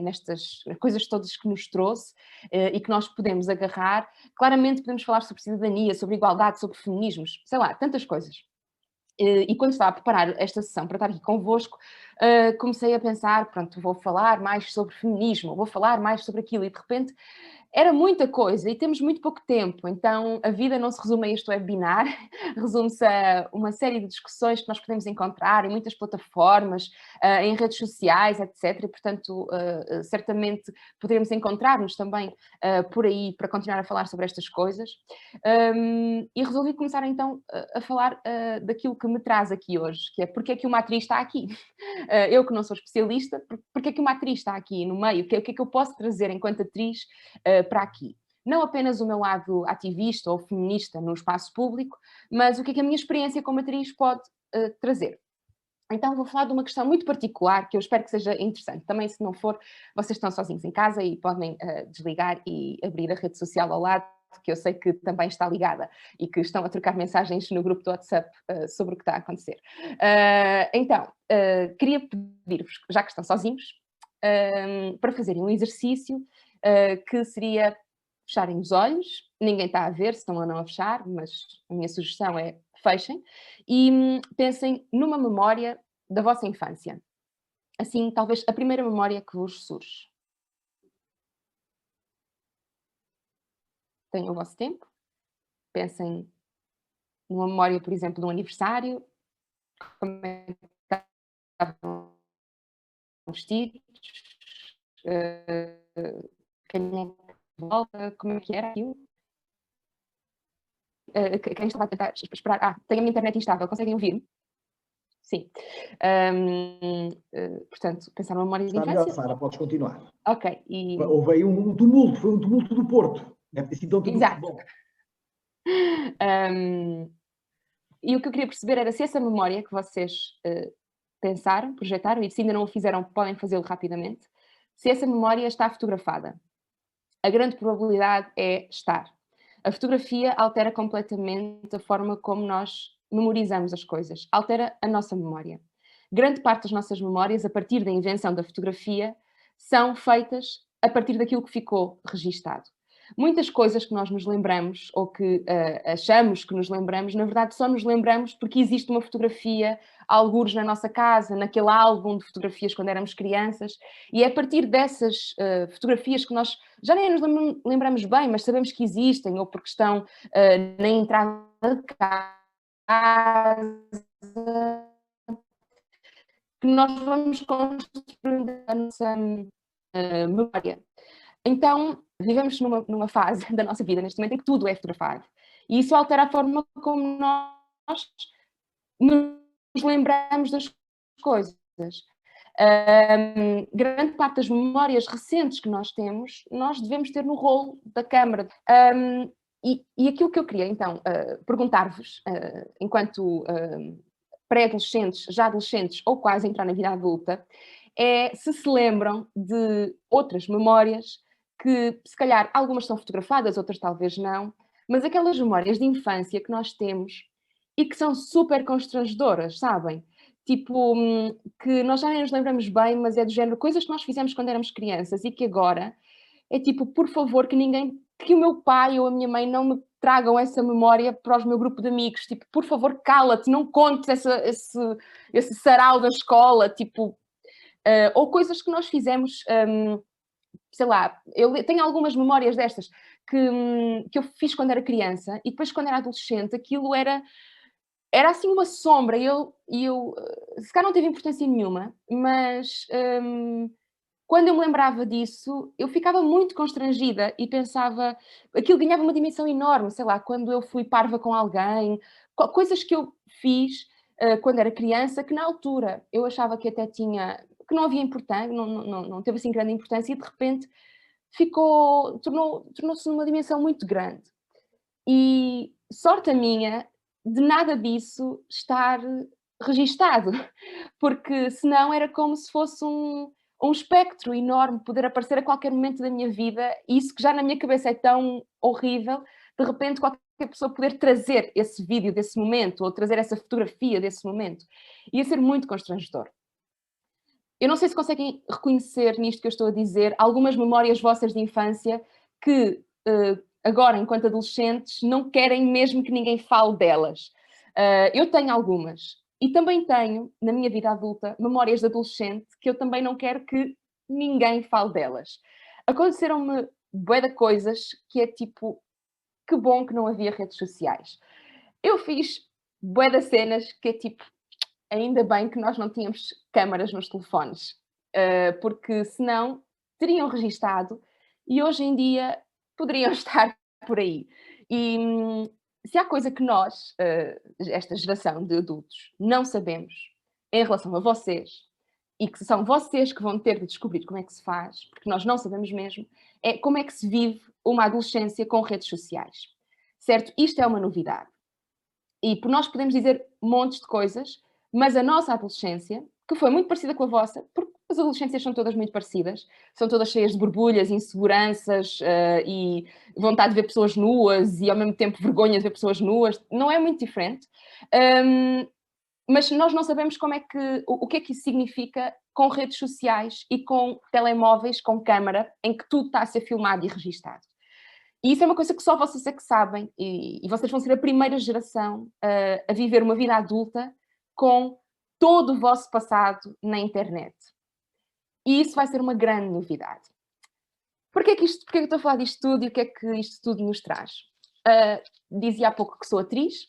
nestas coisas todas que nos trouxe e que nós podemos agarrar. Claramente podemos falar sobre cidadania, sobre igualdade, sobre feminismos, sei lá, tantas coisas. E quando estava a preparar esta sessão para estar aqui convosco, comecei a pensar, pronto, vou falar mais sobre feminismo, vou falar mais sobre aquilo, e de repente era muita coisa e temos muito pouco tempo, então a vida não se resume a este webinar, resume-se a uma série de discussões que nós podemos encontrar em muitas plataformas, em redes sociais, etc. E, portanto, certamente poderemos encontrar-nos também por aí para continuar a falar sobre estas coisas. E resolvi começar então a falar daquilo que me traz aqui hoje, que é porque é que uma atriz está aqui. Eu que não sou especialista, porque é que uma atriz está aqui no meio? O que é que eu posso trazer enquanto atriz para aqui? Não apenas o meu lado ativista ou feminista no espaço público, mas o que é que a minha experiência como atriz pode trazer. Então vou falar de uma questão muito particular que eu espero que seja interessante. Também, se não for, vocês estão sozinhos em casa e podem desligar e abrir a rede social ao lado, que eu sei que também está ligada e que estão a trocar mensagens no grupo do WhatsApp sobre o que está a acontecer. Então, queria pedir-vos, já que estão sozinhos, para fazerem um exercício que seria fecharem os olhos. Ninguém está a ver se estão ou não a fechar, mas a minha sugestão é fechem e pensem numa memória da vossa infância. Assim, talvez a primeira memória que vos surge. Tenham o vosso tempo. Pensem numa memória, por exemplo, de um aniversário. Como é que estavam vestidos? Quem é que volta? Como é que era aquilo? Quem estava a tentar esperar? Tenho a minha internet instável. Conseguem ouvir-me? Sim. Portanto, pensar numa memória de Está infância. melhor, Sara, podes continuar. Ok. Houve aí um tumulto, foi um tumulto do Porto. Deve ter sido um tumulto de futebol. E o que eu queria perceber era se essa memória que vocês pensaram, projetaram, e se ainda não o fizeram, podem fazê-lo rapidamente, se essa memória está fotografada. A grande probabilidade é estar. A fotografia altera completamente a forma como nós memorizamos as coisas, altera a nossa memória. Grande parte das nossas memórias, a partir da invenção da fotografia, são feitas a partir daquilo que ficou registado. Muitas coisas que nós nos lembramos, ou que achamos que nos lembramos, na verdade só nos lembramos porque existe uma fotografia, algures na nossa casa, naquele álbum de fotografias quando éramos crianças, e é a partir dessas fotografias que nós já nem nos lembramos bem, mas sabemos que existem, ou porque estão na entrada de casa, que nós vamos construindo a nossa memória. Então, vivemos numa fase da nossa vida, neste momento, em que tudo é fotografado. E isso altera a forma como nós nos lembramos das coisas. Grande parte das memórias recentes que nós temos, nós devemos ter no rolo da câmara. E aquilo que eu queria, então, perguntar-vos, enquanto pré-adolescentes, já adolescentes ou quase a entrar na vida adulta, é se lembram de outras memórias que, se calhar, algumas são fotografadas, outras talvez não, mas aquelas memórias de infância que nós temos e que são super constrangedoras, sabem? Tipo, que nós já nem nos lembramos bem, mas é do género, coisas que nós fizemos quando éramos crianças e que agora é tipo, por favor, que o meu pai ou a minha mãe não me tragam essa memória para o meu grupo de amigos. Tipo, por favor, cala-te, não contes esse sarau da escola, tipo, ou coisas que nós fizemos, sei lá, eu tenho algumas memórias destas que eu fiz quando era criança e depois quando era adolescente, aquilo era assim uma sombra e eu se calhar não teve importância nenhuma, mas quando eu me lembrava disso, eu ficava muito constrangida e pensava, aquilo ganhava uma dimensão enorme, sei lá, quando eu fui parva com alguém, coisas que eu fiz quando era criança, que na altura eu achava que até tinha, que não havia importância, não teve assim grande importância e de repente tornou-se numa dimensão muito grande. E sorte a minha de nada disso estar registado, porque senão era como se fosse um espectro enorme poder aparecer a qualquer momento da minha vida, e isso que já na minha cabeça é tão horrível, de repente qualquer pessoa poder trazer esse vídeo desse momento, ou trazer essa fotografia desse momento, ia ser muito constrangedor. Eu não sei se conseguem reconhecer nisto que eu estou a dizer algumas memórias vossas de infância que agora, enquanto adolescentes, não querem mesmo que ninguém fale delas. Eu tenho algumas. E também tenho, na minha vida adulta, memórias de adolescente que eu também não quero que ninguém fale delas. Aconteceram-me bué de coisas que é tipo, que bom que não havia redes sociais. Eu fiz bué de cenas que é tipo, ainda bem que nós não tínhamos câmaras nos telefones, porque senão teriam registado e hoje em dia poderiam estar por aí. E se há coisa que nós, esta geração de adultos, não sabemos em relação a vocês, e que são vocês que vão ter de descobrir como é que se faz, porque nós não sabemos mesmo, é como é que se vive uma adolescência com redes sociais. Certo? Isto é uma novidade. E por nós podemos dizer montes de coisas, mas a nossa adolescência, que foi muito parecida com a vossa, porque as adolescências são todas muito parecidas, são todas cheias de borbulhas, inseguranças e vontade de ver pessoas nuas e ao mesmo tempo vergonha de ver pessoas nuas, não é muito diferente. Mas nós não sabemos o que é que isso significa com redes sociais e com telemóveis, com câmara, em que tudo está a ser filmado e registado. E isso é uma coisa que só vocês é que sabem, e vocês vão ser a primeira geração a viver uma vida adulta com todo o vosso passado na internet. E isso vai ser uma grande novidade. Porquê que eu estou a falar disto tudo e o que é que isto tudo nos traz? Dizia há pouco que sou atriz.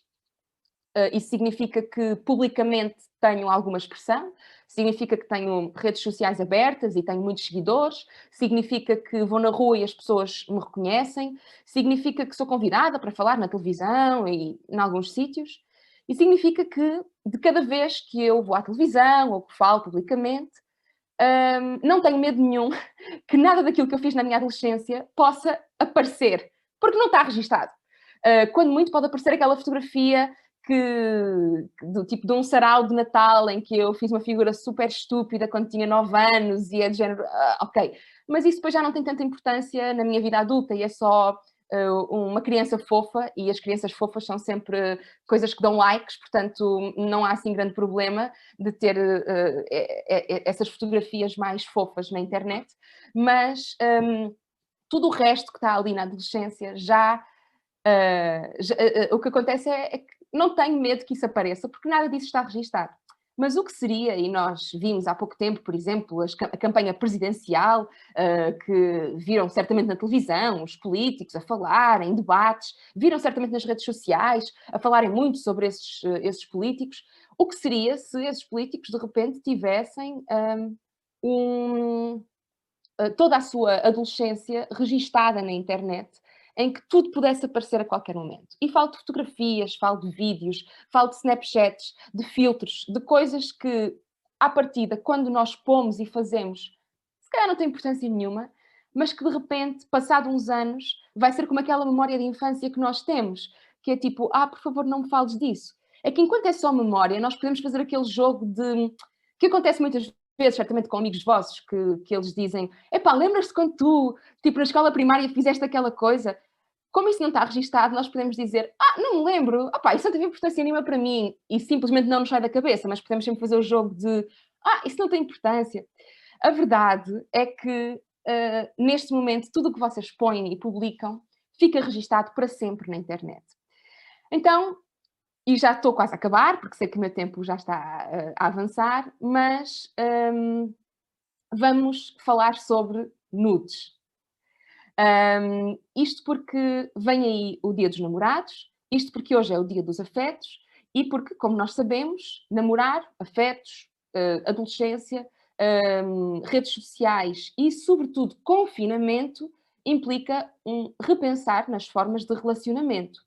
Isso significa que publicamente tenho alguma expressão, significa que tenho redes sociais abertas e tenho muitos seguidores, significa que vou na rua e as pessoas me reconhecem, significa que sou convidada para falar na televisão e em alguns sítios, e significa que de cada vez que eu vou à televisão ou que falo publicamente, não tenho medo nenhum que nada daquilo que eu fiz na minha adolescência possa aparecer, porque não está registado. Quando muito pode aparecer aquela fotografia do tipo de um sarau de Natal em que eu fiz uma figura super estúpida quando tinha 9 anos e é de género, ok. Mas isso depois já não tem tanta importância na minha vida adulta e é só uma criança fofa, e as crianças fofas são sempre coisas que dão likes, portanto não há assim grande problema de ter essas fotografias mais fofas na internet, mas tudo o resto que está ali na adolescência o que acontece é que não tenho medo que isso apareça, porque nada disso está registado. Mas o que seria, e nós vimos há pouco tempo, por exemplo, a campanha presidencial, que viram certamente na televisão, os políticos a falarem, debates, viram certamente nas redes sociais a falarem muito sobre esses políticos. O que seria se esses políticos, de repente, tivessem toda a sua adolescência registada na internet, em que tudo pudesse aparecer a qualquer momento. E falo de fotografias, falo de vídeos, falo de Snapchats, de filtros, de coisas que, à partida, quando nós pomos e fazemos, se calhar não tem importância nenhuma, mas que de repente, passado uns anos, vai ser como aquela memória de infância que nós temos, que é tipo, por favor, não me fales disso. É que enquanto é só memória, nós podemos fazer aquele jogo de... que acontece muitas vezes, certamente com amigos vossos, que eles dizem, epá, lembras-te quando tu, tipo, na escola primária fizeste aquela coisa? Como isso não está registado, nós podemos dizer, não me lembro, isso não teve importância nenhuma para mim, e simplesmente não nos sai da cabeça, mas podemos sempre fazer o jogo de, isso não tem importância. A verdade é que, neste momento, tudo o que vocês põem e publicam fica registado para sempre na internet. Então, e já estou quase a acabar, porque sei que o meu tempo já está a avançar, mas vamos falar sobre nudes. Isto porque vem aí o Dia dos Namorados, isto porque hoje é o Dia dos Afetos e porque, como nós sabemos, namorar, afetos, adolescência, redes sociais e, sobretudo, confinamento implica um repensar nas formas de relacionamento.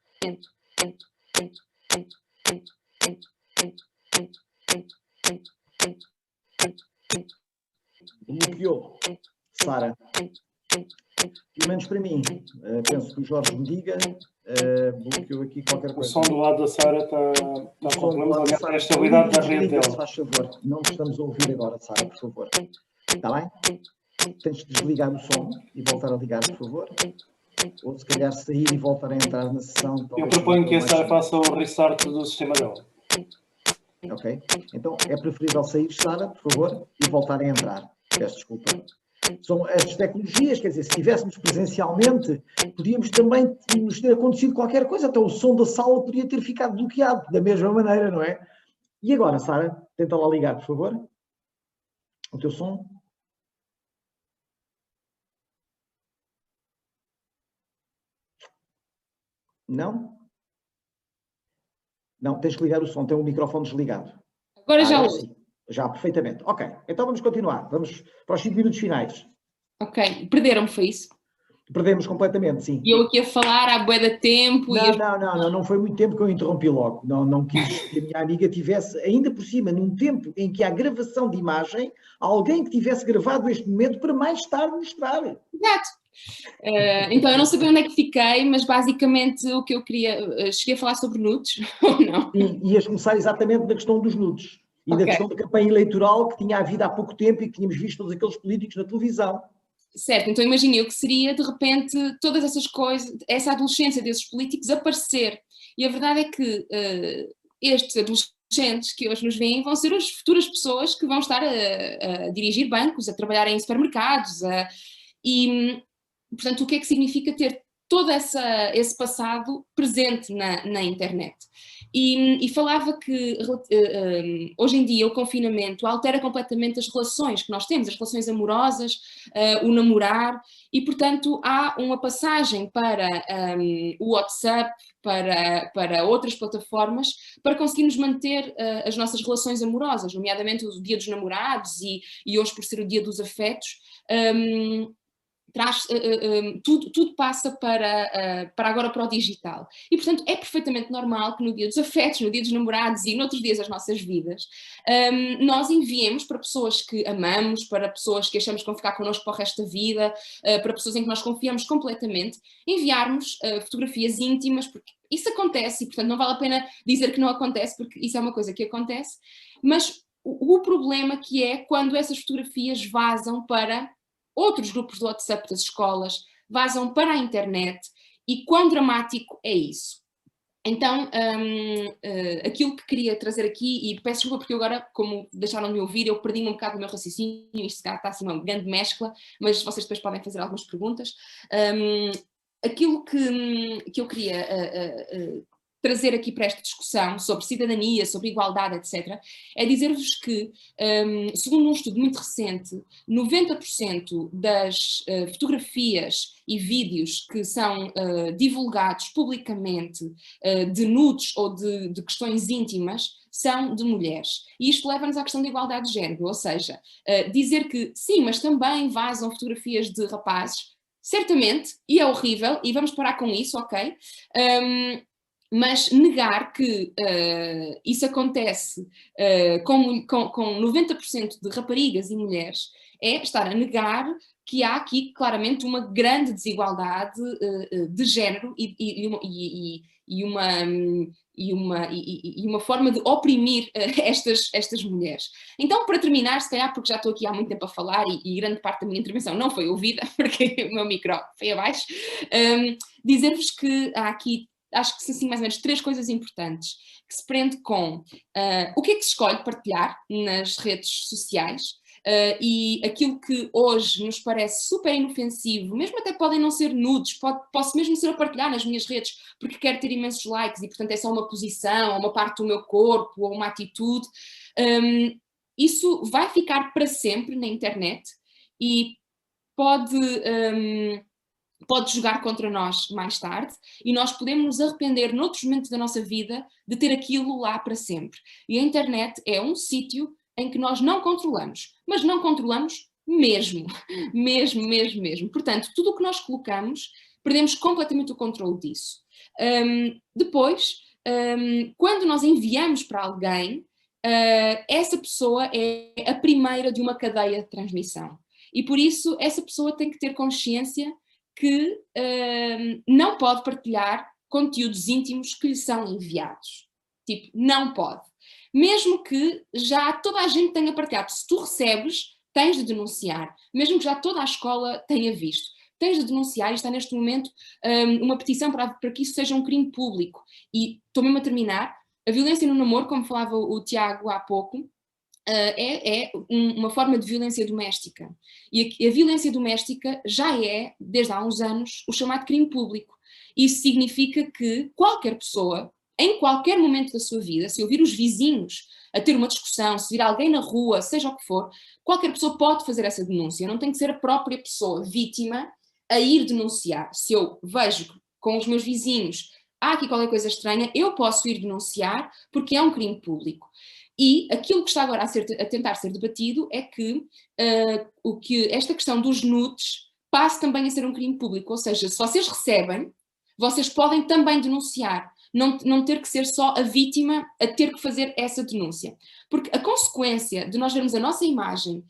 Bloqueou, Sara. Pelo menos para mim. Penso que o Jorge me diga. Bloqueou aqui qualquer coisa. O som do lado da Sara está com problemas a estabilidade da rede dele. Se faz favor, não nos estamos a ouvir agora, Sara, por favor. Está bem? Tens de desligar o som e voltar a ligar, por favor. Ou se calhar sair e voltar a entrar na sessão. Eu proponho que a Sara faça o restart do sistema dela. Ok? Então é preferível sair, Sara, por favor, e voltar a entrar. Peço desculpa. São as tecnologias, quer dizer, se estivéssemos presencialmente, podíamos também nos ter acontecido qualquer coisa, até o som da sala podia ter ficado bloqueado, da mesma maneira, não é? E agora, Sara, tenta lá ligar, por favor, o teu som. Não? Não, tens que ligar o som, tem o microfone desligado. Agora já ouço. Sim. Já, perfeitamente. Ok, então vamos continuar. Vamos para os 5 minutos finais. Ok, perderam-me, foi isso? Perdemos completamente, sim. E eu aqui a falar há bué de tempo. Não foi muito tempo que eu interrompi logo. Não quis que a minha amiga tivesse, ainda por cima, num tempo em que há gravação de imagem, alguém que tivesse gravado este momento para mais tarde mostrar. Exato. Então eu não sabia onde é que fiquei, mas basicamente o que eu queria... cheguei a falar sobre nudes, ou não? Sim, ias começar exatamente na questão dos nudes. E da questão da campanha eleitoral que tinha havido há pouco tempo e que tínhamos visto todos aqueles políticos na televisão. Certo, então imaginei o que seria, de repente, todas essas coisas, essa adolescência desses políticos aparecer. E a verdade é que estes adolescentes que hoje nos veem vão ser as futuras pessoas que vão estar a dirigir bancos, a trabalhar em supermercados. E, portanto, o que é que significa ter todo esse passado presente na internet? E falava que hoje em dia o confinamento altera completamente as relações que nós temos, as relações amorosas, o namorar, e portanto há uma passagem para o WhatsApp, para outras plataformas, para conseguirmos manter as nossas relações amorosas, nomeadamente o Dia dos Namorados e hoje por ser o Dia dos Afetos. Tudo passa para agora para o digital. E, portanto, é perfeitamente normal que no Dia dos Afetos, no Dia dos Namorados e noutros dias das nossas vidas, nós enviemos para pessoas que amamos, para pessoas que achamos que vão ficar connosco para o resto da vida, para pessoas em que nós confiamos completamente, enviarmos fotografias íntimas, porque isso acontece e, portanto, não vale a pena dizer que não acontece, porque isso é uma coisa que acontece, mas o problema que é quando essas fotografias vazam para outros grupos do WhatsApp das escolas, vazam para a internet, e quão dramático é isso? Então, aquilo que queria trazer aqui, e peço desculpa porque eu agora, como deixaram de me ouvir, eu perdi-me um bocado do meu raciocínio, isto está assim uma grande mescla, mas vocês depois podem fazer algumas perguntas. Aquilo que eu queria trazer aqui para esta discussão sobre cidadania, sobre igualdade, etc., é dizer-vos que, segundo um estudo muito recente, 90% das fotografias e vídeos que são divulgados publicamente de nudes ou de questões íntimas são de mulheres. E isto leva-nos à questão da igualdade de género, ou seja, dizer que sim, mas também vazam fotografias de rapazes, certamente, e é horrível, e vamos parar com isso, ok? Mas negar que isso acontece com 90% de raparigas e mulheres é estar a negar que há aqui claramente uma grande desigualdade de género e uma forma de oprimir estas mulheres. Então, para terminar, se calhar porque já estou aqui há muito tempo a falar e grande parte da minha intervenção não foi ouvida, porque o meu micro foi abaixo, dizer-vos que há aqui, acho que são assim mais ou menos 3 coisas importantes, que se prende com o que é que se escolhe partilhar nas redes sociais, e aquilo que hoje nos parece super inofensivo, mesmo até podem não ser nudes, posso mesmo ser a partilhar nas minhas redes porque quero ter imensos likes e portanto é só uma posição, ou uma parte do meu corpo, ou uma atitude, isso vai ficar para sempre na internet e pode jogar contra nós mais tarde e nós podemos nos arrepender noutros momentos da nossa vida de ter aquilo lá para sempre. E a internet é um sítio em que nós não controlamos, mas não controlamos mesmo. Portanto, tudo o que nós colocamos, perdemos completamente o controle disso. Depois, quando nós enviamos para alguém, essa pessoa é a primeira de uma cadeia de transmissão. E por isso, essa pessoa tem que ter consciência que não pode partilhar conteúdos íntimos que lhe são enviados. Tipo, não pode. Mesmo que já toda a gente tenha partilhado. Se tu recebes, tens de denunciar. Mesmo que já toda a escola tenha visto. Tens de denunciar e está neste momento uma petição para que isso seja um crime público. E estou mesmo a terminar. A violência no namoro, como falava o Tiago há pouco, é uma forma de violência doméstica. E a violência doméstica já é, desde há uns anos, o chamado crime público. Isso significa que qualquer pessoa, em qualquer momento da sua vida, se ouvir os vizinhos a ter uma discussão, se vir alguém na rua, seja o que for, qualquer pessoa pode fazer essa denúncia. Não tem que ser a própria pessoa vítima a ir denunciar. Se eu vejo com os meus vizinhos há aqui qualquer coisa estranha, eu posso ir denunciar porque é um crime público. E aquilo que está agora a tentar ser debatido é que esta questão dos nudes passe também a ser um crime público, ou seja, se vocês recebem, vocês podem também denunciar, não ter que ser só a vítima a ter que fazer essa denúncia. Porque a consequência de nós vermos a nossa imagem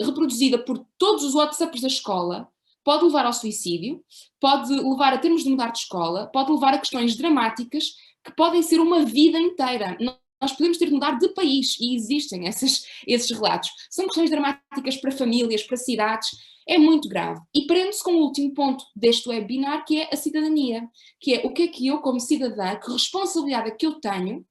reproduzida por todos os WhatsApps da escola pode levar ao suicídio, pode levar a termos de mudar de escola, pode levar a questões dramáticas que podem ser uma vida inteira. Nós podemos ter de mudar de país e existem esses relatos. São questões dramáticas para famílias, para cidades, é muito grave. E prende-se com o último ponto deste webinar, que é a cidadania, que é o que é que eu, como cidadã, que responsabilidade é que eu tenho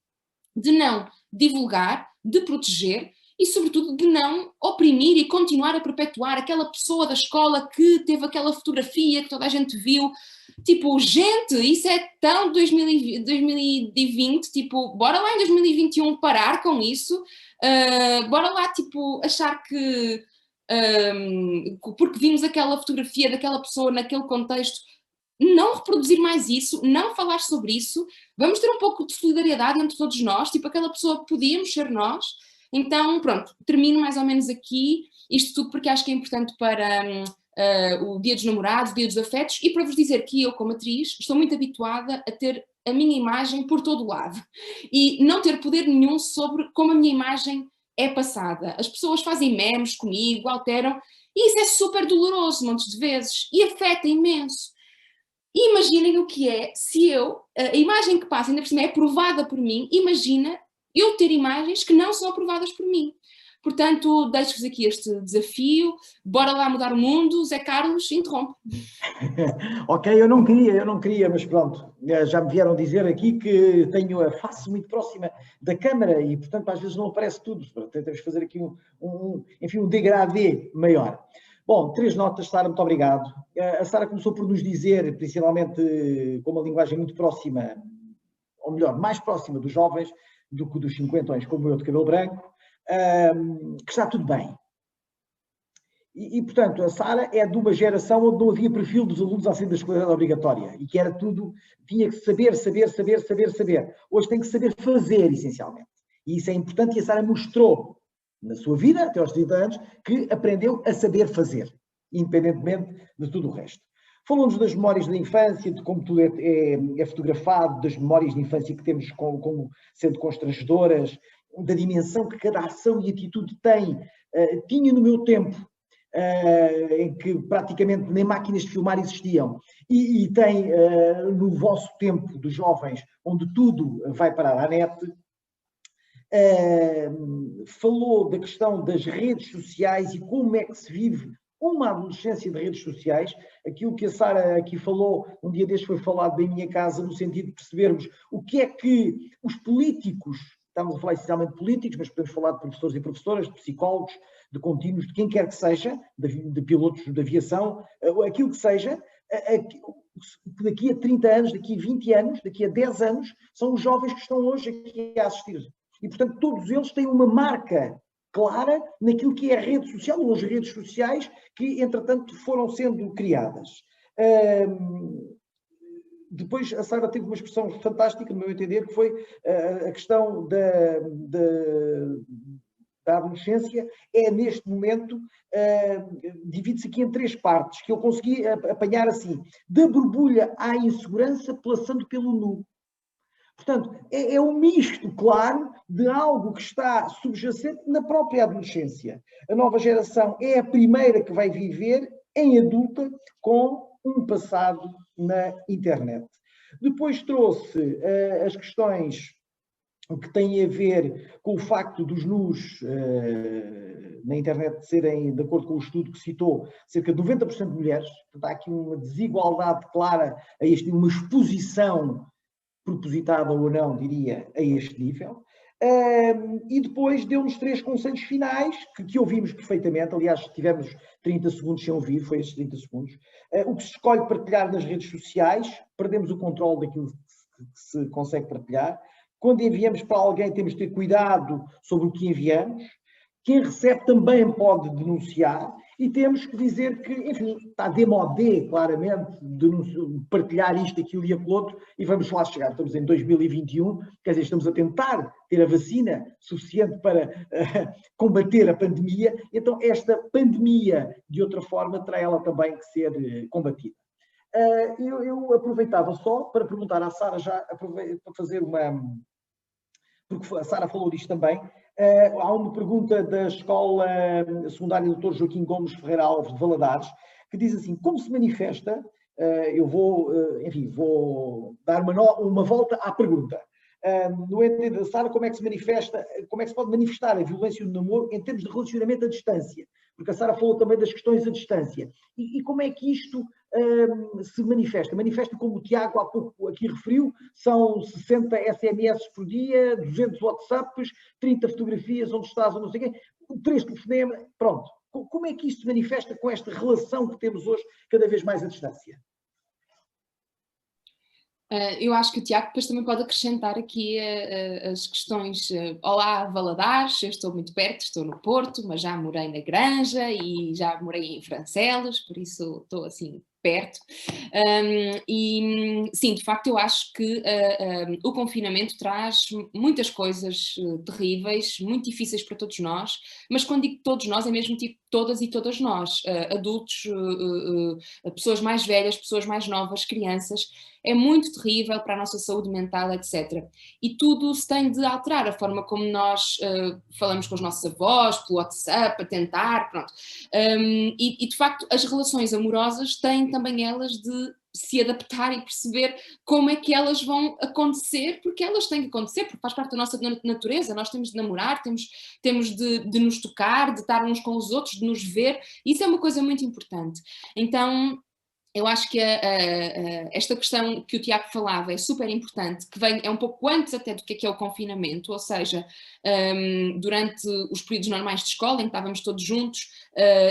de não divulgar, de proteger e, sobretudo, de não oprimir e continuar a perpetuar aquela pessoa da escola que teve aquela fotografia que toda a gente viu. Tipo, gente, isso é tão 2020, tipo, bora lá em 2021 parar com isso, bora lá, tipo, achar que porque vimos aquela fotografia daquela pessoa naquele contexto, não reproduzir mais isso, não falar sobre isso, vamos ter um pouco de solidariedade entre todos nós, tipo, aquela pessoa podíamos ser nós. Então, pronto, termino mais ou menos aqui, isto tudo porque acho que é importante para o Dia dos Namorados, o Dia dos Afetos, e para vos dizer que eu, como atriz, estou muito habituada a ter a minha imagem por todo o lado e não ter poder nenhum sobre como a minha imagem é passada. As pessoas fazem memes comigo, alteram, e isso é super doloroso montes de vezes e afeta imenso. E imaginem o que é se a imagem que passa ainda por cima é aprovada por mim, imagina eu ter imagens que não são aprovadas por mim. Portanto, deixo-vos aqui este desafio. Bora lá mudar o mundo. Zé Carlos, interrompe. Ok, eu não queria, mas pronto. Já me vieram dizer aqui que tenho a face muito próxima da câmara e, portanto, às vezes não aparece tudo. Temos que fazer aqui um degradê maior. Bom, 3 notas, Sara, muito obrigado. A Sara começou por nos dizer, principalmente com uma linguagem muito próxima, ou melhor, mais próxima dos jovens do que dos 50 como eu, de cabelo branco, que está tudo bem. E, portanto, a Sara é de uma geração onde não havia perfil dos alunos à saída da escolaridade obrigatória e que era tudo, tinha que saber. Hoje tem que saber fazer, essencialmente. E isso é importante e a Sara mostrou na sua vida, até aos 30 anos, que aprendeu a saber fazer, independentemente de tudo o resto. Falou-nos das memórias da infância, de como tudo é fotografado, das memórias de infância que temos como sendo constrangedoras, da dimensão que cada ação e atitude tem. Tinha no meu tempo, em que praticamente nem máquinas de filmar existiam, e tem no vosso tempo dos jovens, onde tudo vai parar à net, falou da questão das redes sociais e como é que se vive uma adolescência de redes sociais. Aquilo que a Sara aqui falou, um dia destes foi falado em minha casa, no sentido de percebermos o que é que os políticos, estamos a falar essencialmente de políticos, mas podemos falar de professores e professoras, de psicólogos, de contínuos, de quem quer que seja, de pilotos de aviação, aquilo que seja, daqui a 30 anos, daqui a 20 anos, daqui a 10 anos, são os jovens que estão hoje aqui a assistir. E, portanto, todos eles têm uma marca clara naquilo que é a rede social, ou as redes sociais que, entretanto, foram sendo criadas. Depois a Sara teve uma expressão fantástica, no meu entender, que foi a questão da adolescência. É, neste momento, divide-se aqui em 3 partes, que eu consegui apanhar assim: da borbulha à insegurança, passando pelo nu. Portanto, é um misto, claro, de algo que está subjacente na própria adolescência. A nova geração é a primeira que vai viver em adulta com um passado na internet. Depois trouxe as questões que têm a ver com o facto dos nus na internet serem, de acordo com o estudo que citou, cerca de 90% de mulheres. Portanto, há aqui uma desigualdade clara, uma exposição propositada ou não, diria, a este nível. E depois deu-nos 3 conselhos finais, que ouvimos perfeitamente. Aliás, tivemos 30 segundos sem ouvir, foi esses 30 segundos. O que se escolhe partilhar nas redes sociais, perdemos o controle daquilo que se consegue partilhar. Quando enviamos para alguém, temos de ter cuidado sobre o que enviamos. Quem recebe também pode denunciar, e temos que dizer que, enfim, está demodé, claramente, de partilhar isto, aquilo e aquilo outro, e vamos lá chegar. Estamos em 2021, quer dizer, estamos a tentar ter a vacina suficiente para combater a pandemia. Então, esta pandemia, de outra forma, terá ela também que ser combatida. Eu aproveitava só para perguntar à Sara, já para fazer uma... porque a Sara falou disto também. Há uma pergunta da Escola Secundária Dr. Joaquim Gomes Ferreira Alves, de Valadares, que diz assim: como se manifesta, eu vou dar uma volta à pergunta. No entender da Sara, como é que se manifesta, como é que se pode manifestar a violência no namoro em termos de relacionamento à distância? Porque a Sara falou também das questões à distância. E como é que isto se manifesta? Manifesta, como o Tiago há pouco aqui referiu, são 60 SMS por dia, 200 WhatsApps, 30 fotografias onde estás ou não sei o quê, 3 telefonemas, pronto. Como é que isto se manifesta com esta relação que temos hoje cada vez mais à distância? Eu acho que o Tiago depois também pode acrescentar aqui as questões. Olá, Valadares, eu estou muito perto, estou no Porto, mas já morei na Granja e já morei em Francelos, por isso estou assim perto. E sim, de facto eu acho que o confinamento traz muitas coisas terríveis, muito difíceis para todos nós, mas quando digo todos nós é mesmo tipo todas e todas nós, adultos, pessoas mais velhas, pessoas mais novas, crianças. É muito terrível para a nossa saúde mental, etc. E tudo se tem de alterar, a forma como nós falamos com os nossos avós, pelo WhatsApp, a tentar, pronto. E de facto as relações amorosas têm também elas de se adaptar e perceber como é que elas vão acontecer, porque elas têm que acontecer, porque faz parte da nossa natureza. Nós temos de namorar, temos de nos tocar, de estar uns com os outros, de nos ver. Isso é uma coisa muito importante. Então, eu acho que esta questão que o Tiago falava é super importante, que é um pouco antes até do que é o confinamento, ou seja, durante os períodos normais de escola, em que estávamos todos juntos,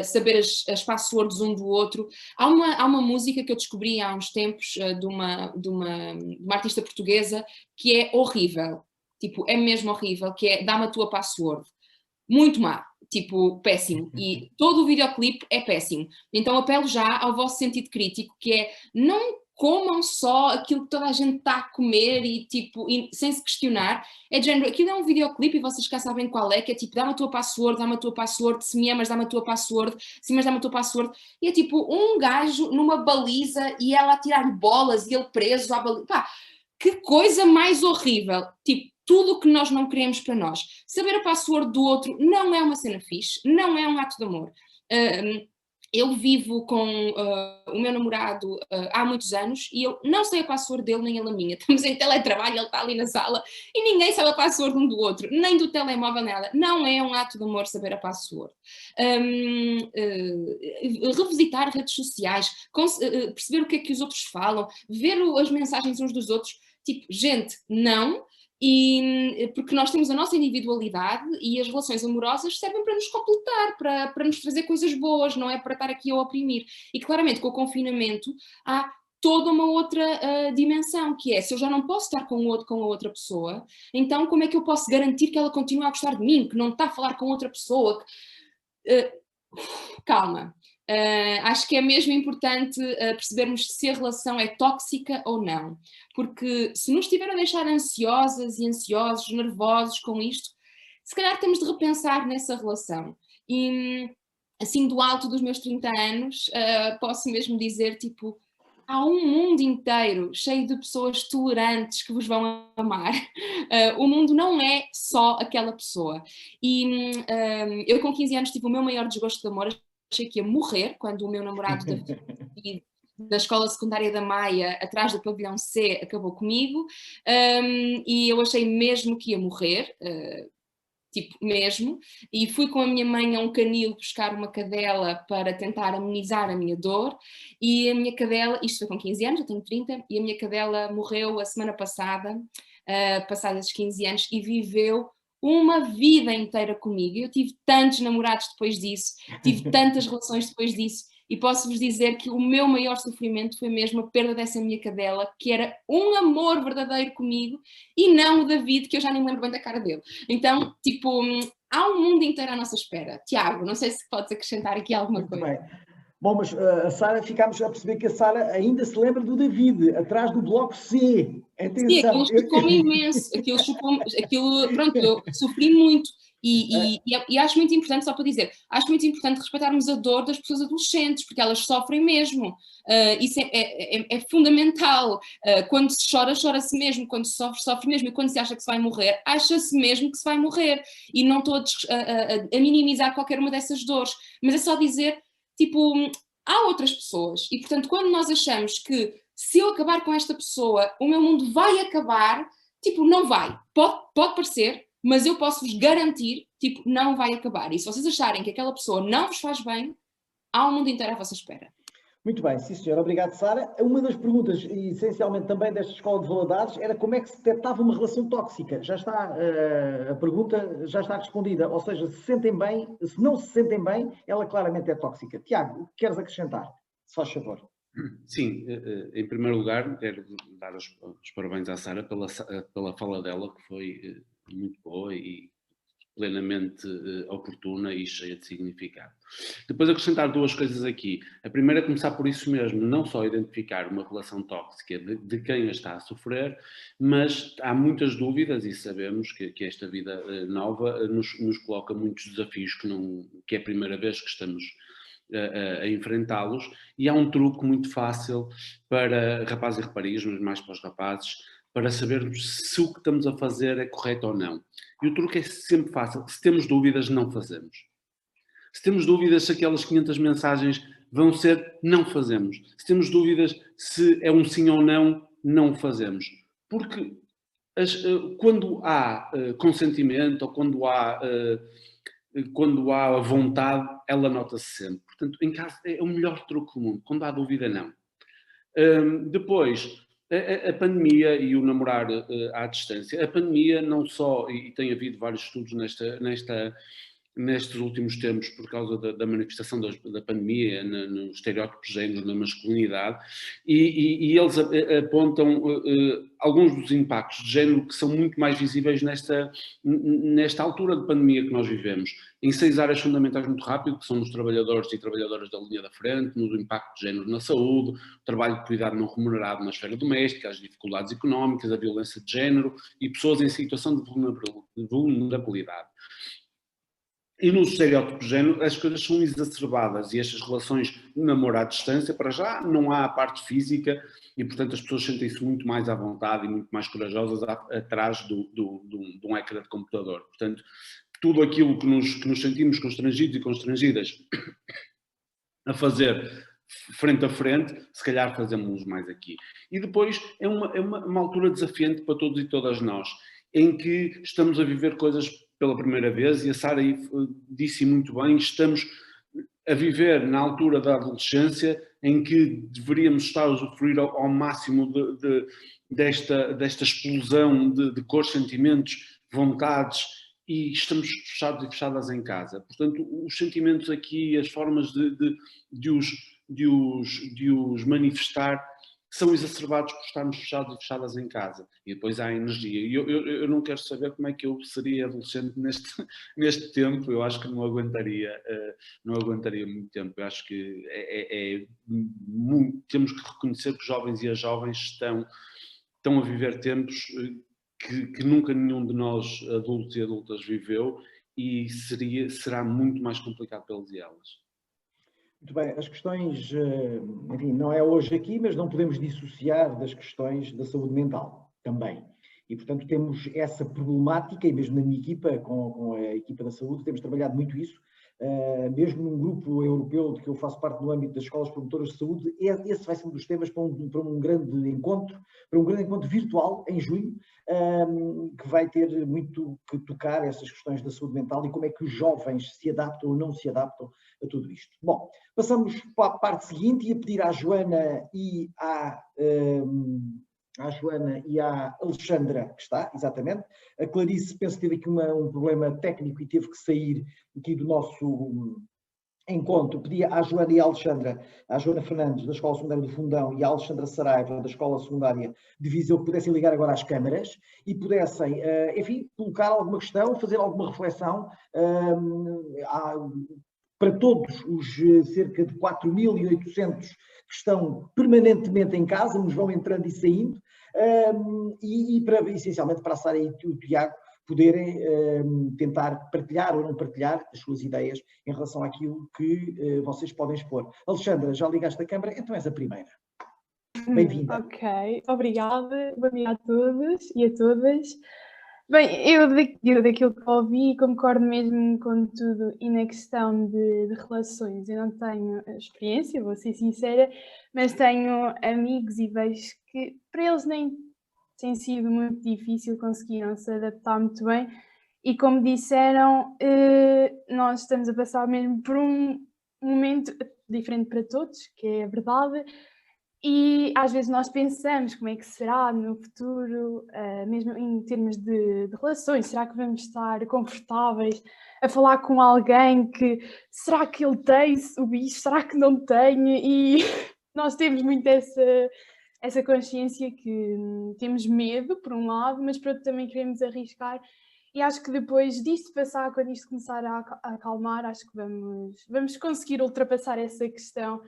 saber as passwords um do outro. Há uma música que eu descobri há uns tempos de uma artista portuguesa que é horrível, tipo, é mesmo horrível, que é Dá-me a tua password. Muito má, tipo, péssimo. E todo o videoclipe é péssimo. Então apelo já ao vosso sentido crítico, que é não comam só aquilo que toda a gente está a comer e tipo, sem se questionar. É de género, aquilo é um videoclipe e vocês já sabem qual é, que é tipo, dá-me a tua password, se me amas, dá-me a tua password, se me amas, dá-me a tua password. E é tipo, um gajo numa baliza e ela a tirar bolas e ele preso à baliza. Pá, que coisa mais horrível. Tipo, tudo o que nós não queremos para nós. Saber a password do outro não é uma cena fixe, não é um ato de amor. eu vivo com o meu namorado há muitos anos e eu não sei a password dele nem ele a minha. Estamos em teletrabalho, ele está ali na sala e ninguém sabe a password um do outro, nem do telemóvel, nada. Não é um ato de amor saber a password. Revisitar redes sociais, perceber o que é que os outros falam, ver as mensagens uns dos outros. Tipo, gente, não. Porque nós temos a nossa individualidade e as relações amorosas servem para nos completar, para nos trazer coisas boas, não é para estar aqui a oprimir. E claramente com o confinamento há toda uma outra dimensão, que é, se eu já não posso estar com a outra pessoa, então como é que eu posso garantir que ela continua a gostar de mim, que não está a falar com outra pessoa? Calma. Acho que é mesmo importante percebermos se a relação é tóxica ou não, porque se nos estiver a deixar ansiosas e ansiosos, nervosos com isto, se calhar temos de repensar nessa relação. E assim, do alto dos meus 30 anos, posso mesmo dizer, tipo, há um mundo inteiro cheio de pessoas tolerantes que vos vão amar. O mundo não é só aquela pessoa. E eu com 15 anos tive o meu maior desgosto de amor, achei que ia morrer quando o meu namorado da escola secundária da Maia, atrás do pavilhão C, acabou comigo, e eu achei mesmo que ia morrer, tipo mesmo, e fui com a minha mãe a um canil buscar uma cadela para tentar amenizar a minha dor, e a minha cadela, isto foi com 15 anos, eu tenho 30, e a minha cadela morreu a semana passada, passados esses 15 anos, e viveu uma vida inteira comigo. Eu tive tantos namorados depois disso, tive tantas relações depois disso, e posso-vos dizer que o meu maior sofrimento foi mesmo a perda dessa minha cadela, que era um amor verdadeiro comigo, e não o David, que eu já nem me lembro bem da cara dele. Então, tipo, há um mundo inteiro à nossa espera. Tiago, não sei se podes acrescentar aqui alguma Muito coisa. bem. Bom, mas a Sara, ficámos a perceber que a Sara ainda se lembra do David, atrás do bloco C. Atenção. Sim, aquilo chocou-me imenso. Pronto, eu sofri muito. E acho muito importante, só para dizer, acho muito importante respeitarmos a dor das pessoas adolescentes, porque elas sofrem mesmo. Isso é fundamental. Quando se chora, chora-se mesmo. Quando se sofre, sofre mesmo. E quando se acha que se vai morrer, acha-se mesmo que se vai morrer. E não estou a minimizar qualquer uma dessas dores. Mas é só dizer, tipo, há outras pessoas. E, portanto, quando nós achamos que se eu acabar com esta pessoa, o meu mundo vai acabar, tipo, não vai. Pode parecer, mas eu posso-vos garantir, tipo, não vai acabar. E se vocês acharem que aquela pessoa não vos faz bem, há um mundo inteiro à vossa espera. Muito bem, sim senhor, obrigado Sara. Uma das perguntas, essencialmente também desta Escola de Valadares, era como é que se detectava uma relação tóxica. Já está, a pergunta já está respondida, ou seja, se sentem bem, se não se sentem bem, ela claramente é tóxica. Tiago, o que queres acrescentar? Se faz favor. Sim, em primeiro lugar, quero dar os parabéns à Sara pela fala dela, que foi muito boa e plenamente oportuna e cheia de significado. Depois acrescentar duas coisas aqui. A primeira é começar por isso mesmo, não só identificar uma relação tóxica de quem a está a sofrer, mas há muitas dúvidas e sabemos que esta vida nova nos coloca muitos desafios que é a primeira vez que estamos a enfrentá-los, e há um truque muito fácil para rapazes e raparigas, mas mais para os rapazes, para sabermos se o que estamos a fazer é correto ou não. E o truque é sempre fácil. Se temos dúvidas, não fazemos. Se temos dúvidas se aquelas 500 mensagens vão ser, não fazemos. Se temos dúvidas se é um sim ou não, não fazemos. Porque quando há consentimento ou quando há a vontade, ela nota-se sempre. Portanto, em casa é o melhor truque do mundo. Quando há dúvida, não. Depois, a pandemia e o namorar à distância. A pandemia não só, e tem havido vários estudos nestes últimos tempos por causa da manifestação da pandemia no estereótipo de género, na masculinidade, e eles apontam alguns dos impactos de género que são muito mais visíveis nesta altura de pandemia que nós vivemos, em 6 áreas fundamentais muito rápido, que são nos trabalhadores e trabalhadoras da linha da frente, no impacto de género na saúde, o trabalho de cuidado não remunerado na esfera doméstica, as dificuldades económicas, a violência de género e pessoas em situação de vulnerabilidade. E no estereótipo de género as coisas são exacerbadas e estas relações de namoro à distância, para já, não há a parte física e, portanto, as pessoas sentem-se muito mais à vontade e muito mais corajosas atrás de um ecrã de computador. Portanto, tudo aquilo que nos sentimos constrangidos e constrangidas a fazer frente a frente, se calhar fazemos mais aqui. E depois é uma altura desafiante para todos e todas nós, em que estamos a viver coisas pela primeira vez, e a Sara disse muito bem, estamos a viver na altura da adolescência, em que deveríamos estar a usufruir ao máximo desta explosão de cores, sentimentos, vontades, e estamos fechados e fechadas em casa. Portanto, os sentimentos aqui, as formas de os manifestar são exacerbados por estarmos fechados e fechadas em casa. E depois há a energia. E eu não quero saber como é que eu seria adolescente neste tempo. Eu acho que não aguentaria muito tempo. Eu acho que temos que reconhecer que os jovens e as jovens estão a viver tempos que nunca nenhum de nós, adultos e adultas, viveu, e será muito mais complicado para eles e elas. Muito bem, as questões, enfim, não é hoje aqui, mas não podemos dissociar das questões da saúde mental também. E, portanto, temos essa problemática, e mesmo na minha equipa, com a equipa da saúde, temos trabalhado muito isso, mesmo num grupo europeu de que eu faço parte no âmbito das escolas promotoras de saúde. Esse vai ser um dos temas para um grande encontro virtual em junho, que vai ter muito que tocar essas questões da saúde mental e como é que os jovens se adaptam ou não se adaptam a tudo isto. Bom, passamos para a parte seguinte e a pedir à Joana e à Alexandra, que está, exatamente. A Clarice, penso que teve aqui um problema técnico e teve que sair aqui do nosso encontro. Pedi à Joana e à Alexandra, à Joana Fernandes, da Escola Secundária do Fundão, e à Alexandra Saraiva, da Escola Secundária de Viseu, que pudessem ligar agora às câmaras e pudessem, enfim, colocar alguma questão, fazer alguma reflexão para todos os cerca de 4.800 que estão permanentemente em casa, nos vão entrando e saindo, essencialmente para a Sara e o Tiago poderem tentar partilhar ou não partilhar as suas ideias em relação àquilo que vocês podem expor. Alexandra, já ligaste a câmara? Então és a primeira. Bem-vinda. Ok, obrigada. Bom dia a todos e a todas. Bem, eu daquilo que ouvi concordo mesmo com tudo, e na questão de relações eu não tenho experiência, vou ser sincera, mas tenho amigos e vejo que para eles nem tem sido muito difícil, conseguiram se adaptar muito bem, e como disseram, nós estamos a passar mesmo por um momento diferente para todos, que é a verdade. E às vezes nós pensamos como é que será no futuro, mesmo em termos de relações, será que vamos estar confortáveis a falar com alguém que, será que ele tem o bicho, será que não tem? E nós temos muito essa consciência que temos medo, por um lado, mas por outro também queremos arriscar. E acho que depois disto passar, quando isto começar a acalmar, acho que vamos conseguir ultrapassar essa questão,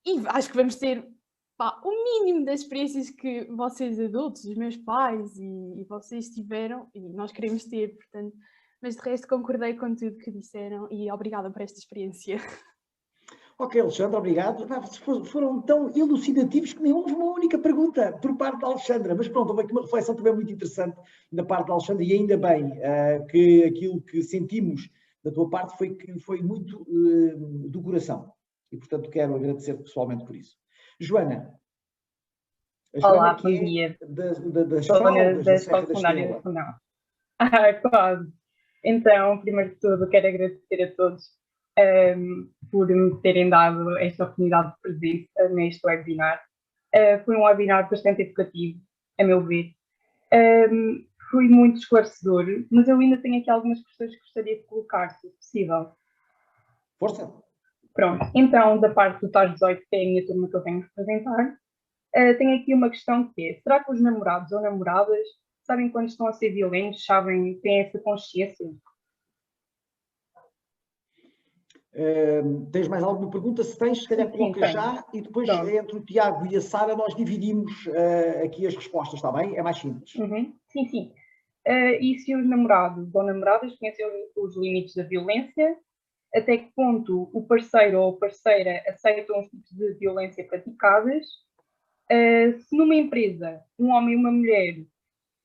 e acho que vamos ter o mínimo das experiências que vocês adultos, os meus pais e vocês tiveram, e nós queremos ter, portanto, mas de resto concordei com tudo que disseram e obrigada por esta experiência. Ok, Alexandre, obrigado. Foram tão elucidativos que nem houve uma única pergunta por parte da Alexandra, mas pronto, houve aqui uma reflexão também muito interessante da parte da Alexandra, e ainda bem que aquilo que sentimos da tua parte foi muito do coração, e portanto quero agradecer pessoalmente por isso. Joana. Olá, bom dia. Da escola secundária do Fundão. Quase. Então, primeiro de tudo, quero agradecer a todos por me terem dado esta oportunidade de presença neste webinar. Foi um webinar bastante educativo, a meu ver. Foi muito esclarecedor, mas eu ainda tenho aqui algumas questões que gostaria de colocar, se possível. Força! Pronto, então, da parte do TAS 18, que é a minha turma que eu venho representar, tenho aqui uma questão que é: será que os namorados ou namoradas sabem quando estão a ser violentos, têm essa consciência? Tens mais alguma pergunta? Se tens, se calhar coloca já, e depois entre o Tiago e a Sara nós dividimos aqui as respostas, está bem? É mais simples. Sim. E se os namorados ou namoradas conhecem os limites da violência? Até que ponto o parceiro ou a parceira aceitam os tipos de violência praticadas? Se numa empresa, um homem e uma mulher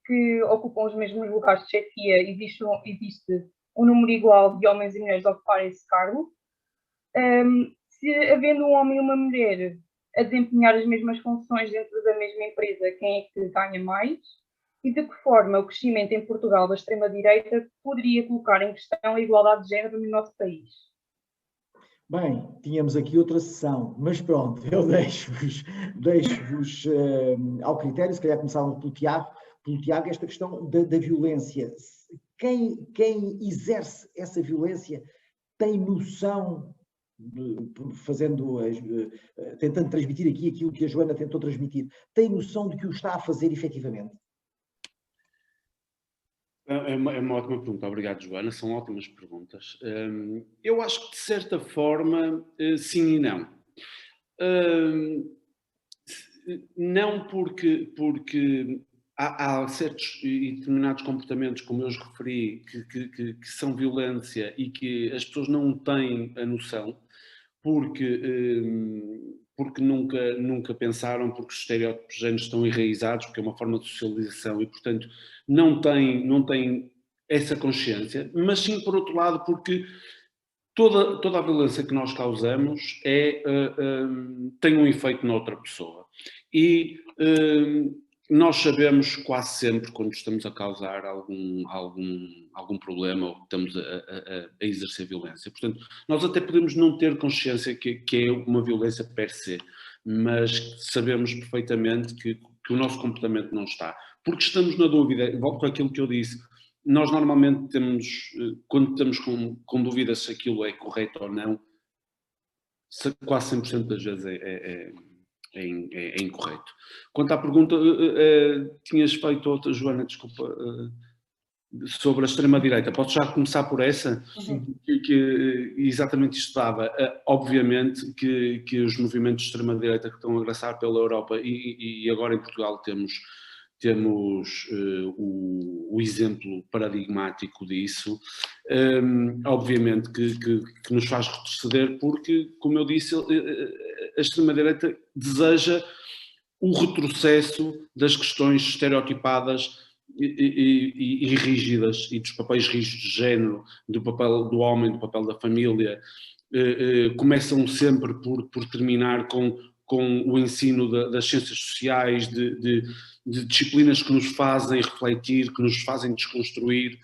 que ocupam os mesmos lugares de chefia, existe um número igual de homens e mulheres a ocuparem esse cargo? Se se havendo um homem e uma mulher a desempenhar as mesmas funções dentro da mesma empresa, quem é que ganha mais? E de que forma o crescimento em Portugal da extrema-direita poderia colocar em questão a igualdade de género no nosso país? Bem, tínhamos aqui outra sessão, mas pronto, eu deixo-vos ao critério, se calhar começávamos pelo Tiago, esta questão da violência. Quem exerce essa violência tem noção, tentando transmitir aqui aquilo que a Joana tentou transmitir, tem noção de que o está a fazer efetivamente? É uma ótima pergunta, obrigado, Joana, são ótimas perguntas. Eu acho que de certa forma sim e não. Não porque há certos e determinados comportamentos, como eu os referi, que são violência e que as pessoas não têm a noção, porque nunca pensaram, porque os estereótipos de género estão enraizados, porque é uma forma de socialização e, portanto, não têm essa consciência, mas sim, por outro lado, porque toda a violência que nós causamos tem um efeito na outra pessoa. E nós sabemos quase sempre quando estamos a causar algum problema ou estamos a exercer violência. Portanto, nós até podemos não ter consciência que é uma violência per se, mas sabemos perfeitamente que o nosso comportamento não está. Porque estamos na dúvida, volto àquilo que eu disse, nós normalmente quando estamos com dúvidas se aquilo é correto ou não, quase 100% das vezes é incorreto. Quanto à pergunta, tinhas feito outra, Joana, desculpa, sobre a extrema-direita. Posso já começar por essa? Que exatamente isto dava. Obviamente que os movimentos de extrema-direita que estão a agraçar pela Europa e agora em Portugal temos o exemplo paradigmático disso, obviamente que nos faz retroceder porque, como eu disse, a extrema-direita deseja o retrocesso das questões estereotipadas e rígidas e dos papéis rígidos de género, do papel do homem, do papel da família. Começam sempre por terminar com o ensino das ciências sociais, de disciplinas que nos fazem refletir, que nos fazem desconstruir,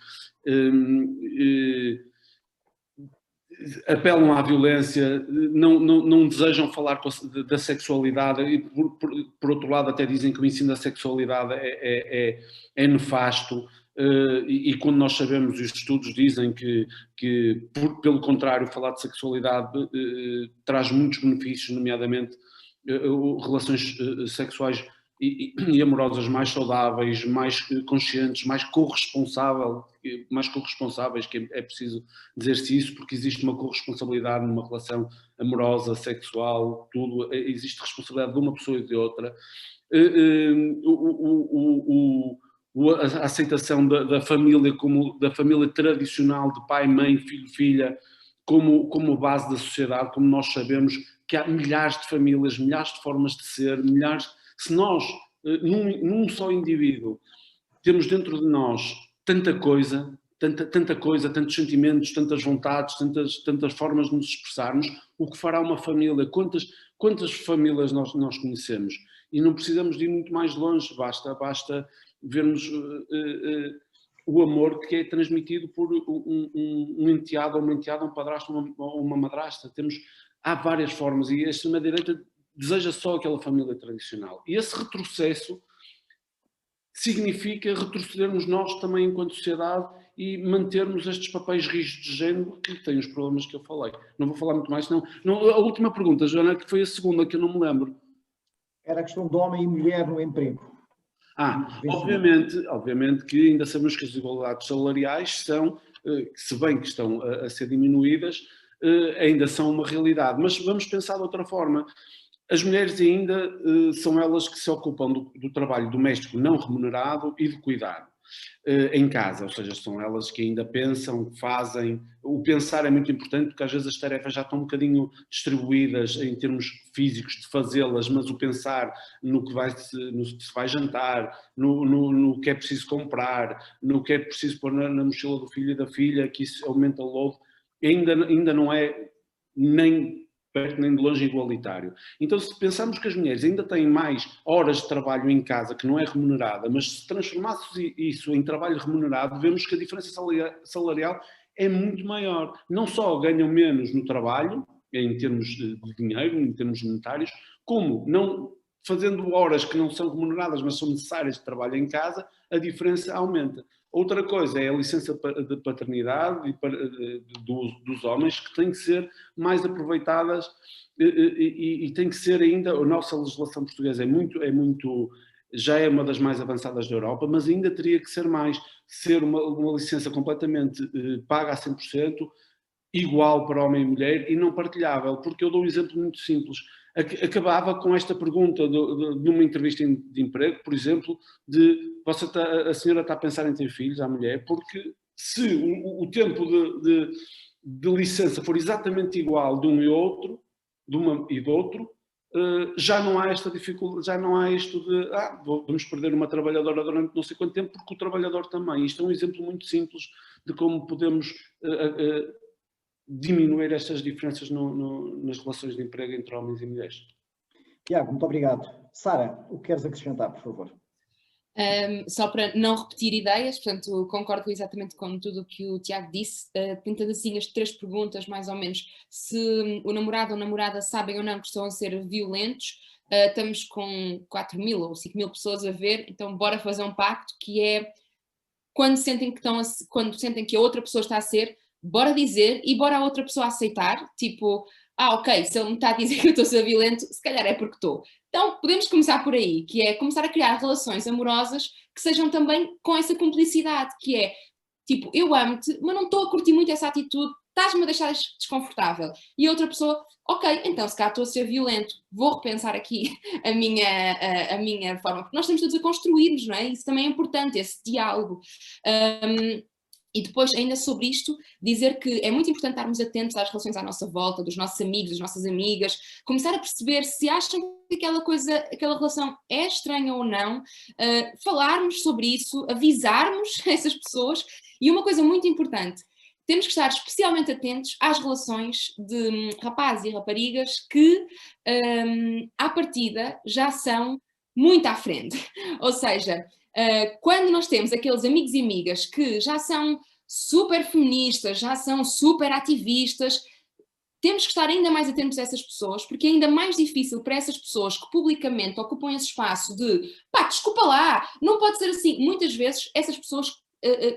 apelam à violência, não desejam falar da sexualidade e, por outro lado, até dizem que o ensino da sexualidade é nefasto. E quando nós sabemos, os estudos dizem que pelo contrário, falar de sexualidade traz muitos benefícios, nomeadamente relações sexuais e amorosas mais saudáveis, mais conscientes, mais corresponsáveis, que é preciso dizer-se isso, porque existe uma corresponsabilidade numa relação amorosa, sexual, tudo, existe responsabilidade de uma pessoa e de outra. A aceitação da família como da família tradicional de pai, mãe, filho, filha, como base da sociedade, como nós sabemos que há milhares de famílias, milhares de formas de ser, se nós, num só indivíduo, temos dentro de nós tanta coisa, tantos sentimentos, tantas vontades, tantas formas de nos expressarmos, o que fará uma família? Quantas famílias nós conhecemos? E não precisamos de ir muito mais longe, basta vermos o amor que é transmitido por um enteado ou uma enteada, um padrasto ou uma madrasta. Há várias formas e a extrema-direita deseja só aquela família tradicional. E esse retrocesso significa retrocedermos nós também enquanto sociedade e mantermos estes papéis rígidos de género que têm os problemas que eu falei. Não vou falar muito mais, senão... A última pergunta, Joana, que foi a segunda, que eu não me lembro. Era a questão de homem e mulher no emprego. Obviamente que ainda sabemos que as desigualdades salariais são, se bem que estão a ser diminuídas, ainda são uma realidade. Mas vamos pensar de outra forma. As mulheres ainda são elas que se ocupam do trabalho doméstico não remunerado e de cuidado em casa, ou seja, são elas que ainda pensam, fazem. O pensar é muito importante porque às vezes as tarefas já estão um bocadinho distribuídas em termos físicos de fazê-las, mas o pensar no que se vai jantar, no que é preciso comprar, no que é preciso pôr na mochila do filho e da filha, que isso aumenta o load, ainda não é nem perto nem de longe igualitário. Então, se pensarmos que as mulheres ainda têm mais horas de trabalho em casa que não é remunerada, mas se transformássemos isso em trabalho remunerado, vemos que a diferença salarial é muito maior. Não só ganham menos no trabalho, em termos de dinheiro, em termos monetários, como não fazendo horas que não são remuneradas, mas são necessárias de trabalho em casa, a diferença aumenta. Outra coisa é a licença de paternidade dos homens, que têm que ser mais aproveitadas e tem que ser ainda, a nossa legislação portuguesa já é uma das mais avançadas da Europa, mas ainda teria que ser mais, ser uma licença completamente paga a 100%, igual para homem e mulher e não partilhável, porque eu dou um exemplo muito simples. Acabava com esta pergunta numa entrevista de emprego, por exemplo, a senhora está a pensar em ter filhos, a mulher, porque se o tempo de licença for exatamente igual de um e outro, de uma e do outro, já não há esta dificuldade, já não há isto de vamos perder uma trabalhadora durante não sei quanto tempo, porque o trabalhador também. Isto é um exemplo muito simples de como podemos diminuir estas diferenças nas relações de emprego entre homens e mulheres. Tiago, muito obrigado. Sara, o que queres acrescentar, por favor? Só para não repetir ideias, portanto, concordo exatamente com tudo o que o Tiago disse, tentando assim as 3 perguntas, mais ou menos, se o namorado ou namorada sabem ou não que estão a ser violentos. Estamos com 4.000 ou 5.000 pessoas a ver, então bora fazer um pacto, que é quando sentem que a outra pessoa está a ser, bora dizer e bora a outra pessoa aceitar, tipo, ok, se ele me está a dizer que eu estou a ser violento, se calhar é porque estou. Então, podemos começar por aí, que é começar a criar relações amorosas que sejam também com essa cumplicidade, que é, tipo, eu amo-te, mas não estou a curtir muito essa atitude, estás-me a deixar desconfortável. E a outra pessoa, ok, então se calhar estou a ser violento, vou repensar aqui a minha forma, porque nós estamos todos a construir-nos, não é? Isso também é importante, esse diálogo. E depois, ainda sobre isto, dizer que é muito importante estarmos atentos às relações à nossa volta, dos nossos amigos, das nossas amigas, começar a perceber se acham que aquela relação é estranha ou não, falarmos sobre isso, avisarmos essas pessoas. E uma coisa muito importante, temos que estar especialmente atentos às relações de rapazes e raparigas que, à partida, já são muito à frente. Ou seja, quando nós temos aqueles amigos e amigas que já são super feministas, já são super ativistas, temos que estar ainda mais atentos a essas pessoas, porque é ainda mais difícil para essas pessoas que publicamente ocupam esse espaço de desculpa lá, não pode ser assim. Muitas vezes essas pessoas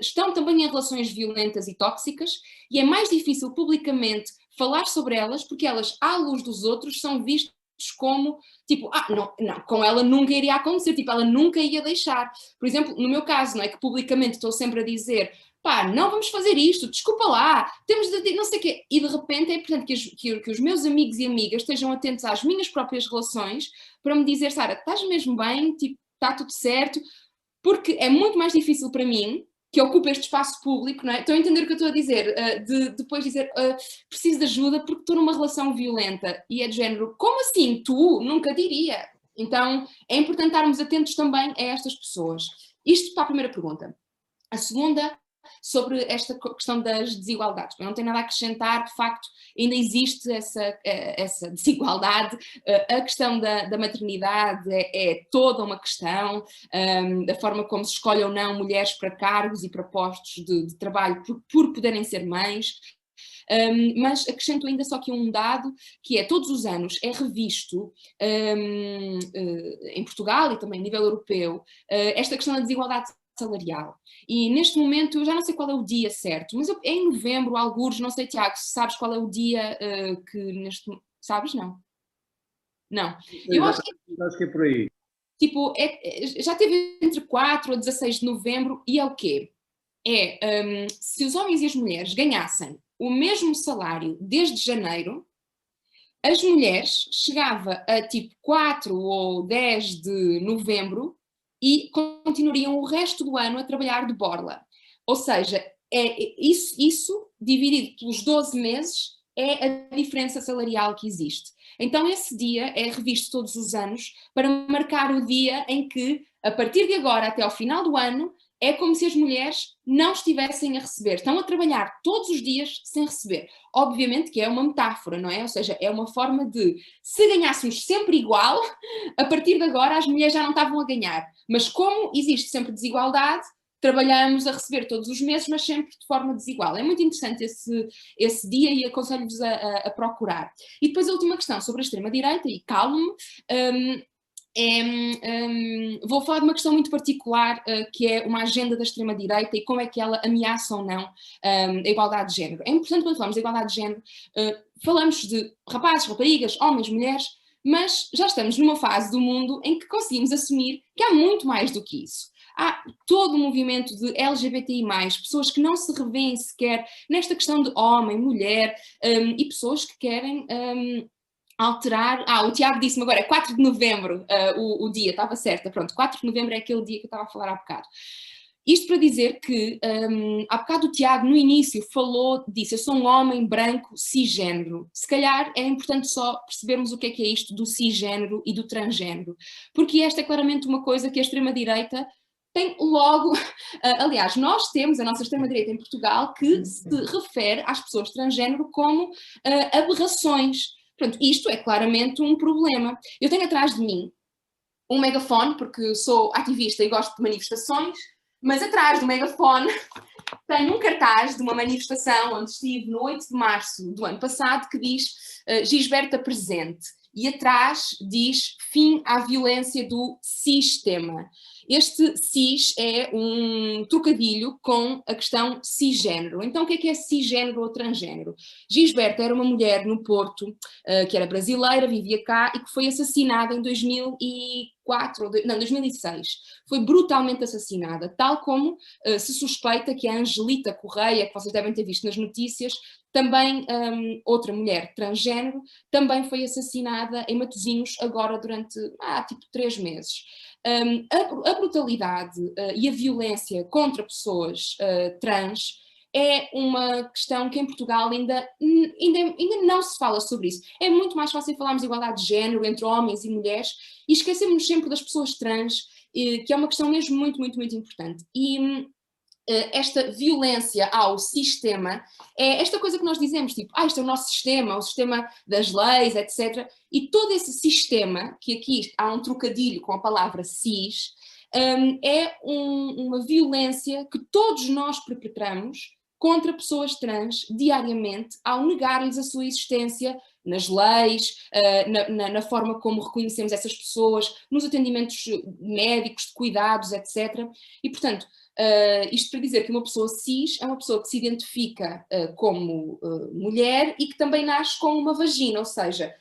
estão também em relações violentas e tóxicas e é mais difícil publicamente falar sobre elas, porque elas, à luz dos outros, são vistas como, tipo, não, com ela nunca iria acontecer, tipo, ela nunca ia deixar. Por exemplo, no meu caso, não é que publicamente estou sempre a dizer, não vamos fazer isto, desculpa lá, temos de não sei o quê, e de repente é importante que os meus amigos e amigas estejam atentos às minhas próprias relações para me dizer, Sara, estás mesmo bem, tipo, está tudo certo, porque é muito mais difícil para mim, que ocupa este espaço público, não é? Estão a entender o que eu estou a dizer? De depois dizer, preciso de ajuda porque estou numa relação violenta. E é de género, como assim? Tu? Nunca diria. Então, é importante estarmos atentos também a estas pessoas. Isto para a primeira pergunta. A segunda, sobre esta questão das desigualdades. Eu não tenho nada a acrescentar, de facto, ainda existe essa desigualdade. A questão da maternidade é toda uma questão, da forma como se escolhe ou não mulheres para cargos e para postos de trabalho por poderem ser mães. Mas acrescento ainda só aqui um dado, que é todos os anos é revisto em Portugal e também a nível europeu esta questão da desigualdade salarial. E neste momento, eu já não sei qual é o dia certo, mas é em novembro, algures, não sei, Tiago, se sabes qual é o dia que neste... Sabes? Não. Não. Eu acho que é por aí. Tipo, já teve entre 4 a 16 de novembro e é o quê? Se os homens e as mulheres ganhassem o mesmo salário desde janeiro, as mulheres chegava a tipo 4 ou 10 de novembro e continuariam o resto do ano a trabalhar de borla. Ou seja, isso dividido pelos 12 meses é a diferença salarial que existe. Então esse dia é revisto todos os anos para marcar o dia em que, a partir de agora até ao final do ano, é como se as mulheres não estivessem a receber, estão a trabalhar todos os dias sem receber. Obviamente que é uma metáfora, não é? Ou seja, é uma forma de, se ganhássemos sempre igual, a partir de agora as mulheres já não estavam a ganhar. Mas como existe sempre desigualdade, trabalhamos a receber todos os meses, mas sempre de forma desigual. É muito interessante esse dia e aconselho-vos a procurar. E depois a última questão sobre a extrema-direita, e calmo-me, vou falar de uma questão muito particular, que é uma agenda da extrema-direita e como é que ela ameaça ou não a igualdade de género. É importante quando falamos de igualdade de género, falamos de rapazes, raparigas, homens, mulheres, mas já estamos numa fase do mundo em que conseguimos assumir que há muito mais do que isso. Há todo um movimento de LGBTI+, pessoas que não se revêem sequer nesta questão de homem, mulher, e pessoas que querem alterar... o Tiago disse-me agora, é 4 de novembro o dia, estava certa, pronto, 4 de novembro é aquele dia que eu estava a falar há bocado. Isto para dizer que, há bocado o Tiago no início disse, eu sou um homem branco cisgénero. Se calhar é importante só percebermos o que é isto do cisgénero e do transgénero, porque esta é claramente uma coisa que a extrema-direita tem logo, aliás, nós temos a nossa extrema-direita em Portugal que se refere às pessoas transgénero como aberrações. Portanto, isto é claramente um problema. Eu tenho atrás de mim um megafone, porque sou ativista e gosto de manifestações, mas atrás do megafone tenho um cartaz de uma manifestação onde estive no 8 de março do ano passado que diz Gisberta presente. E atrás diz fim à violência do sistema. Este cis é um trocadilho com a questão cisgénero. Então o que é cisgénero ou transgénero? Gisberta era uma mulher no Porto, que era brasileira, vivia cá e que foi assassinada em 2006. Foi brutalmente assassinada, tal como se suspeita que a Angelita Correia, que vocês devem ter visto nas notícias, também outra mulher transgénero, também foi assassinada em Matosinhos agora durante tipo 3 meses. A brutalidade e a violência contra pessoas trans é uma questão que em Portugal ainda não se fala sobre isso. É muito mais fácil falarmos de igualdade de género entre homens e mulheres e esquecemos sempre das pessoas trans, que é uma questão mesmo muito, muito, muito importante. E esta violência ao sistema é esta coisa que nós dizemos, tipo, isto é o nosso sistema, o sistema das leis, etc. E todo esse sistema, que aqui há um trocadilho com a palavra cis, é uma violência que todos nós perpetramos contra pessoas trans diariamente ao negar-lhes a sua existência nas leis, na forma como reconhecemos essas pessoas, nos atendimentos médicos, de cuidados, etc. E, portanto, isto para dizer que uma pessoa cis é uma pessoa que se identifica como mulher e que também nasce com uma vagina, ou seja,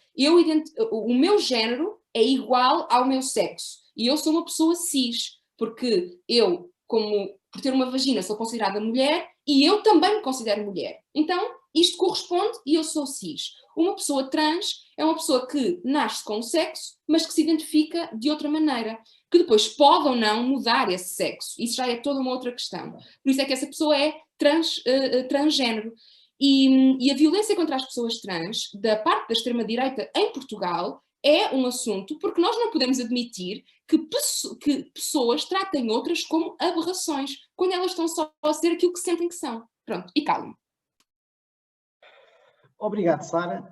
o meu género é igual ao meu sexo e eu sou uma pessoa cis, porque eu, por ter uma vagina, sou considerada mulher e eu também me considero mulher. Então, isto corresponde e eu sou cis. Uma pessoa trans é uma pessoa que nasce com um sexo, mas que se identifica de outra maneira, que depois pode ou não mudar esse sexo. Isso já é toda uma outra questão. Por isso é que essa pessoa é transgénero. E a violência contra as pessoas trans, da parte da extrema-direita em Portugal, é um assunto porque nós não podemos admitir que pessoas tratem outras como aberrações, quando elas estão só a ser aquilo que sentem que são. Pronto, e calma. Obrigado, Sara.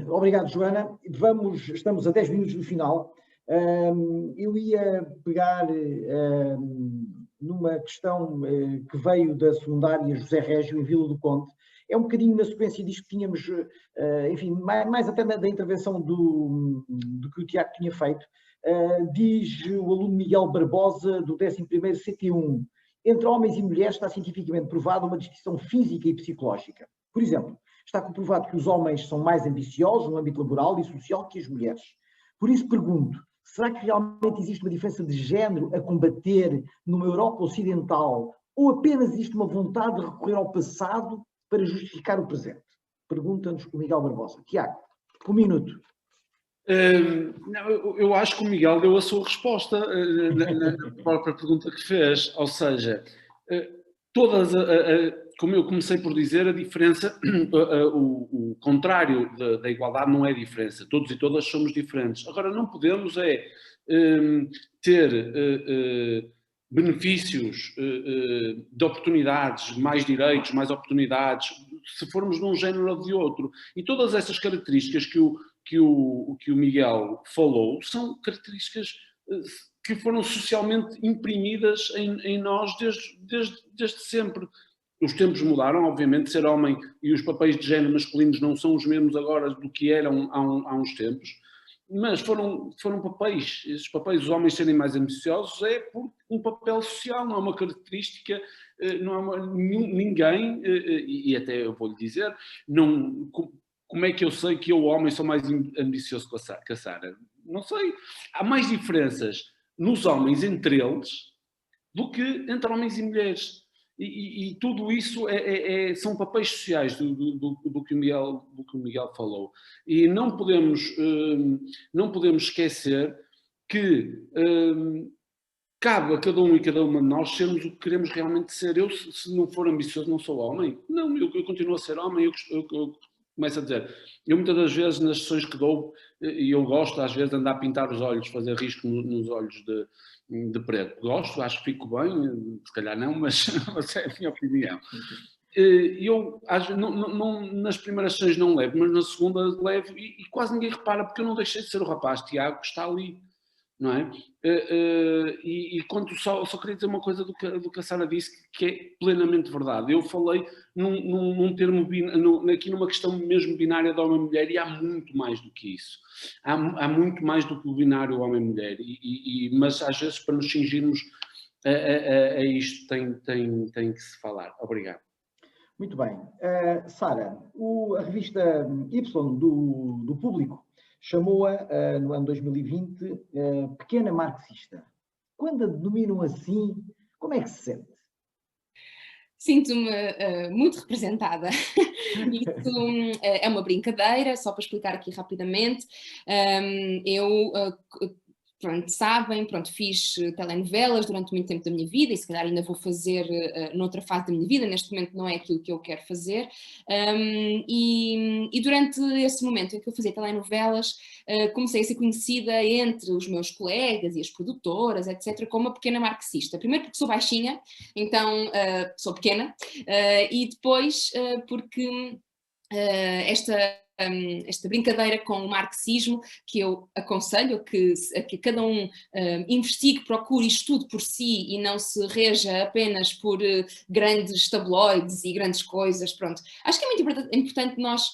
Obrigado, Joana. Estamos a 10 minutos do final. Eu ia pegar numa questão que veio da secundária José Régio, em Vila do Conde. É um bocadinho na sequência disto que tínhamos, enfim, mais até da intervenção do que o Tiago tinha feito. Diz o aluno Miguel Barbosa, do 11º CT1, entre homens e mulheres está cientificamente provada uma distinção física e psicológica. Por exemplo, está comprovado que os homens são mais ambiciosos no âmbito laboral e social que as mulheres. Por isso pergunto, será que realmente existe uma diferença de género a combater numa Europa Ocidental ou apenas existe uma vontade de recorrer ao passado para justificar o presente? Pergunta-nos o Miguel Barbosa. Tiago, 1 minuto. Eu acho que o Miguel deu a sua resposta na própria pergunta que fez, ou seja, como eu comecei por dizer, a diferença, o contrário da igualdade não é diferença, todos e todas somos diferentes. Agora, não podemos ter benefícios, de oportunidades, mais direitos, mais oportunidades, se formos de um género ou de outro. E todas essas características que o Miguel falou são características que foram socialmente imprimidas em nós desde sempre. Os tempos mudaram, obviamente, ser homem e os papéis de género masculinos não são os mesmos agora do que eram há uns tempos, mas foram papéis. Esses papéis, os homens serem mais ambiciosos, é por um papel social, não é uma característica, não é ninguém, e até eu vou-lhe dizer, não, como é que eu sei que eu, homem, sou mais ambicioso que a Sara? Não sei. Há mais diferenças nos homens entre eles do que entre homens e mulheres. E tudo isso são papéis sociais do que o Miguel falou. E não podemos esquecer que cabe a cada um e cada uma de nós sermos o que queremos realmente ser. Eu, se não for ambicioso, não sou homem. Não, eu continuo a ser homem. Eu começo a dizer, eu muitas das vezes nas sessões que dou, e eu gosto às vezes de andar a pintar os olhos, fazer risco nos olhos de preto. Gosto, acho que fico bem, se calhar não, mas é a minha opinião. Eu nas primeiras sessões não levo, mas na segunda levo e quase ninguém repara, porque eu não deixei de ser o rapaz Tiago que está ali, não é? E quanto só queria dizer uma coisa do que a Sara disse, que é plenamente verdade. Eu falei num termo, aqui numa questão mesmo binária de homem-mulher, e há muito mais do que isso. Há muito mais do que o binário homem-mulher, mas às vezes para nos cingirmos a isto tem que se falar. Obrigado. Muito bem. Sara, a revista Y do Público chamou-a, no ano 2020, pequena marxista. Quando a denominam assim, como é que se sente? Sinto-me muito representada. Isso é uma brincadeira, só para explicar aqui rapidamente. Pronto, sabem, fiz telenovelas durante muito tempo da minha vida e se calhar ainda vou fazer noutra fase da minha vida, neste momento não é aquilo que eu quero fazer. E durante esse momento em que eu fazia telenovelas, comecei a ser conhecida entre os meus colegas e as produtoras, etc., como uma pequena marxista. Primeiro porque sou baixinha, então sou pequena, e depois porque esta brincadeira com o marxismo, que eu aconselho a que cada um investigue, procure e estude por si e não se reja apenas por grandes tabloides e grandes coisas, pronto. Acho que é muito importante nós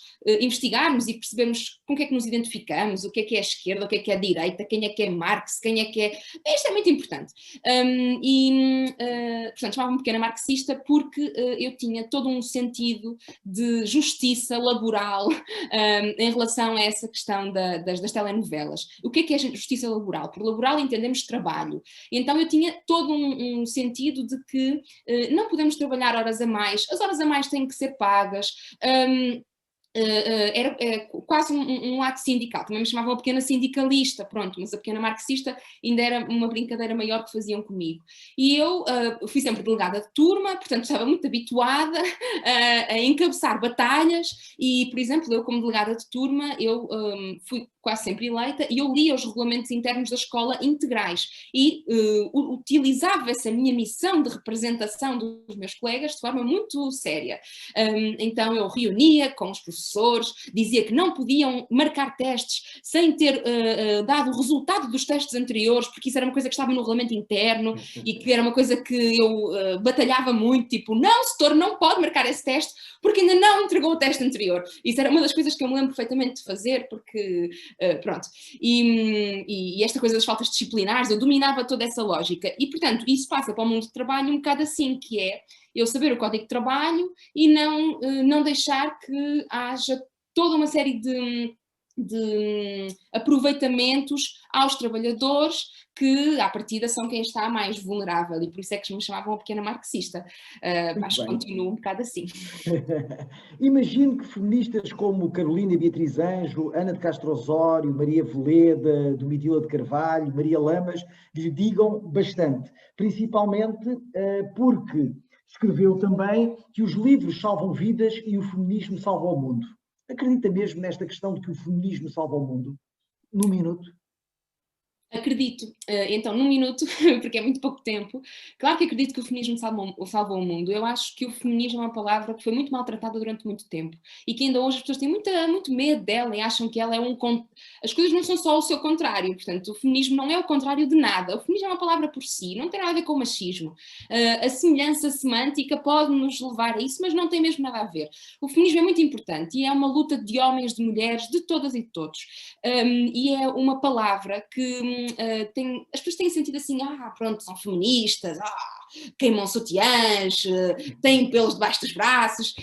investigarmos e percebermos com o que é que nos identificamos, o que é a esquerda, o que é a direita, quem é Marx, quem é que é... Isto é muito importante. Portanto, chamava-me pequena marxista porque eu tinha todo um sentido de justiça laboral em relação a essa questão das telenovelas. O que é justiça laboral? Por laboral entendemos trabalho. Então eu tinha todo um sentido de que não podemos trabalhar horas a mais, as horas a mais têm que ser pagas. Era quase um ato sindical, também me chamavam a pequena sindicalista, pronto, mas a pequena marxista ainda era uma brincadeira maior que faziam comigo. E eu fui sempre delegada de turma, portanto estava muito habituada a encabeçar batalhas e, por exemplo, eu como delegada de turma, eu fui quase sempre eleita e eu lia os regulamentos internos da escola integrais e utilizava essa minha missão de representação dos meus colegas de forma muito séria. Então eu reunia com os professores, dizia que não podiam marcar testes sem ter dado o resultado dos testes anteriores, porque isso era uma coisa que estava no regulamento interno e que era uma coisa que eu batalhava muito, tipo, não, setor, não pode marcar esse teste porque ainda não entregou o teste anterior. Isso era uma das coisas que eu me lembro perfeitamente de fazer, porque, pronto. E esta coisa das faltas disciplinares, eu dominava toda essa lógica. E, portanto, isso passa para o mundo do trabalho um bocado assim, que é eu saber o código de trabalho e não deixar que haja toda uma série de aproveitamentos aos trabalhadores que, à partida, são quem está mais vulnerável e por isso é que me chamavam a pequena marxista. Acho que continuo um bocado assim. Imagino que feministas como Carolina Beatriz Anjo, Ana de Castro Osório, Maria Veleda, Domitila de Carvalho, Maria Lamas, lhe digam bastante, principalmente porque escreveu também que os livros salvam vidas e o feminismo salva o mundo. Acredita mesmo nesta questão de que o feminismo salva o mundo? Num minuto. Acredito, então, num minuto, porque é muito pouco tempo, claro que acredito que o feminismo salvou o mundo. Eu acho que o feminismo é uma palavra que foi muito maltratada durante muito tempo e que ainda hoje as pessoas têm muito medo dela e acham que ela é as coisas não são só o seu contrário, portanto, o feminismo não é o contrário de nada. O feminismo é uma palavra por si, não tem nada a ver com o machismo. A semelhança semântica pode nos levar a isso, mas não tem mesmo nada a ver. O feminismo é muito importante e é uma luta de homens, de mulheres, de todas e de todos. E é uma palavra que as pessoas têm sentido assim, pronto, são feministas, queimam sutiãs, têm pelos debaixo dos braços,